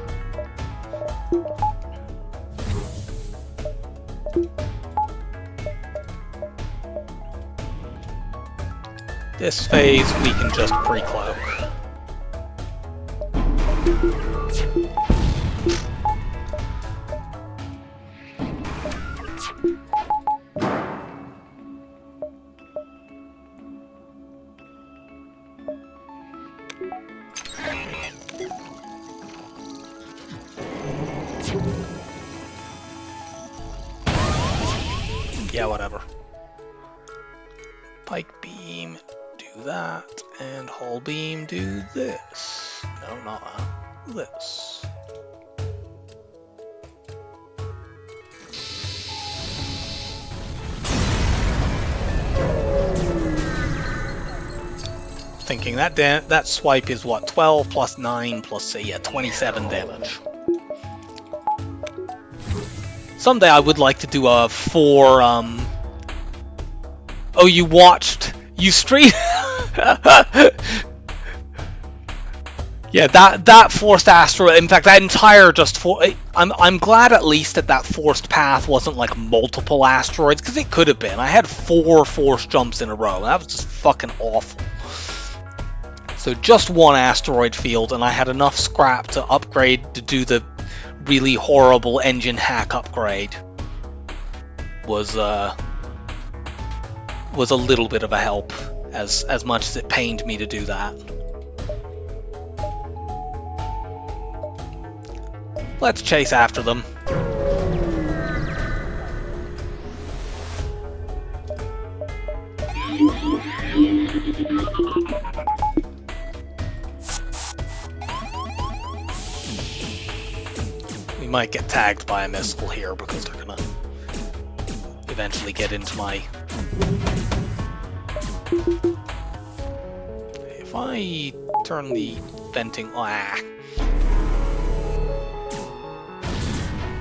This phase we can just pre-cloak. Yeah, whatever. Pike beam, do that, and hull beam, do this. No, not that. This. Thinking that swipe is what, 12 plus 9 plus, yeah, 27 damage. Someday I would like to do a 4, Oh, you watched, you streamed. Yeah, that forced asteroid. In fact, that entire I'm glad at least that forced path wasn't like multiple asteroids, because it could have been. I had 4 forced jumps in a row. That was just fucking awful. So just one asteroid field, and I had enough scrap to upgrade to do the really horrible engine hack upgrade. Was a little bit of a help, as much as it pained me to do that. Let's chase after them. We might get tagged by a missile here because they're gonna eventually get into my... If I turn the venting...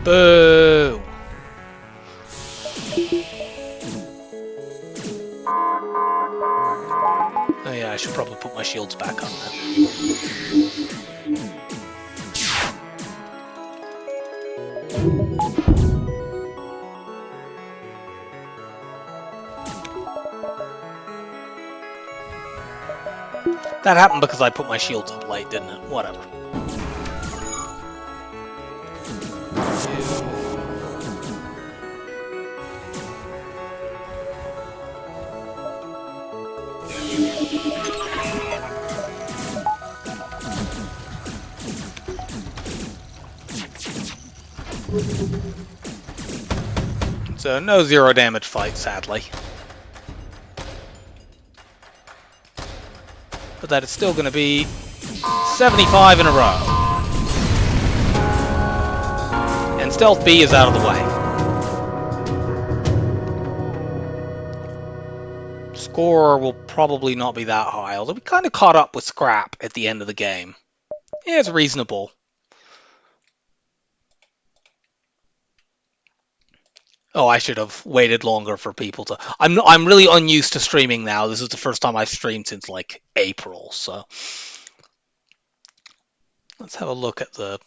Boo! Oh yeah, I should probably put my shields back on then. That happened because I put my shields up late, didn't it? Whatever. So no 0 damage fight, sadly. But that is still going to be 75 in a row. And Stealth B is out of the way. Score will probably not be that high, although we kind of caught up with Scrap at the end of the game. Yeah, it's reasonable. Oh, I should have waited longer for people to... I'm really unused to streaming now. This is the first time I've streamed since, like, April, so... Let's have a look at the...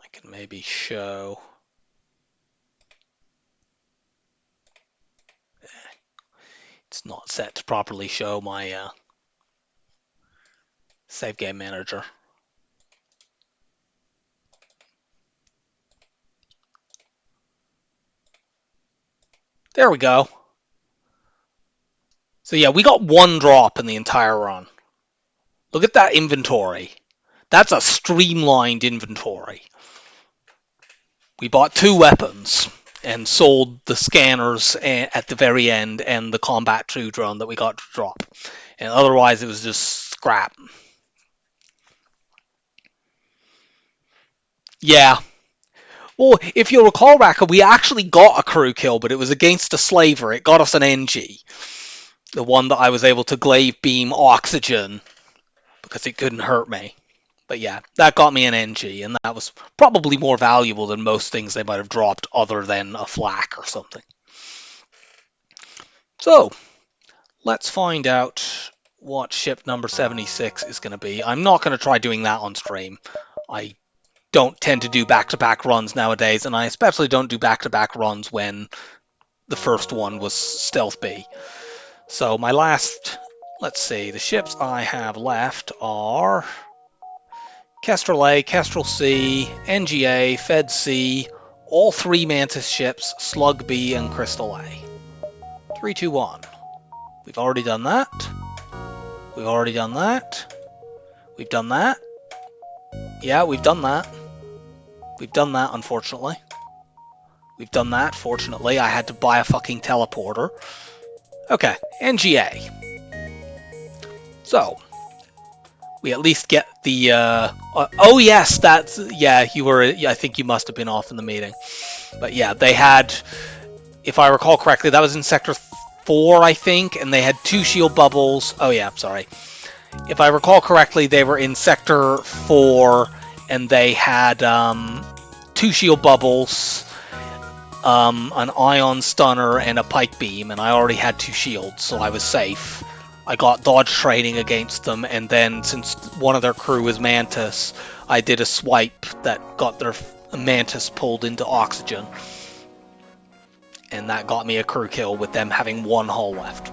I can maybe show... It's not set to properly show my save game manager. There we go. So yeah, we got 1 drop in the entire run. Look at that inventory. That's a streamlined inventory. We bought 2 weapons. and sold the scanners at the very end and the Combat 2 drone that we got to drop. And otherwise, it was just scrap. Yeah. Well, if you'll recall, Raka, we actually got a crew kill, but it was against a slaver. It got us an NG. The one that I was able to glaive beam oxygen because it couldn't hurt me. But yeah, that got me an NG, and that was probably more valuable than most things they might have dropped other than a flak or something. So, let's find out what ship number 76 is going to be. I'm not going to try doing that on stream. I don't tend to do back-to-back runs nowadays, and I especially don't do back-to-back runs when the first one was Stealth B. So my last, let's see, the ships I have left are Kestrel A, Kestrel C, NGA, Fed C, all 3 Mantis ships, Slug B, and Crystal A. 3, 2, 1. We've already done that. We've already done that. We've done that. Yeah, we've done that. We've done that, unfortunately. We've done that, fortunately. I had to buy a fucking teleporter. Okay, NGA. So, we at least get the... oh, yes, that's... Yeah, you were... I think you must have been off in the meeting. But yeah, they had... If I recall correctly, that was in Sector 4, I think, and they had 2 shield bubbles. Oh, yeah, sorry. If I recall correctly, they were in Sector 4, and they had 2 shield bubbles, an ion stunner, and a pike beam, and I already had 2 shields, so I was safe. I got dodge training against them, and then since one of their crew was Mantis, I did a swipe that got their Mantis pulled into oxygen. And that got me a crew kill with them having 1 hull left.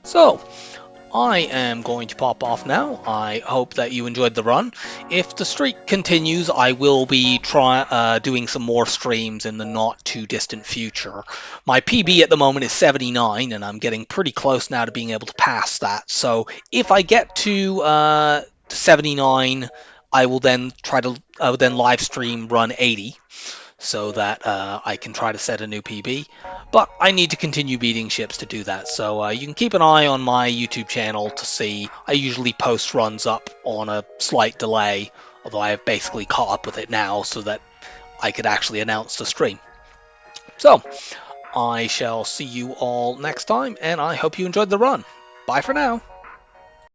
So, I am going to pop off now. I hope that you enjoyed the run. If the streak continues, I will be doing some more streams in the not too distant future. My PB at the moment is 79, and I'm getting pretty close now to being able to pass that. So if I get to 79, I will then live stream run 80. So that I can try to set a new PB. But I need to continue beating ships to do that. So you can keep an eye on my YouTube channel to see. I usually post runs up on a slight delay, although I have basically caught up with it now so that I could actually announce the stream. So I shall see you all next time, and I hope you enjoyed the run. Bye for now.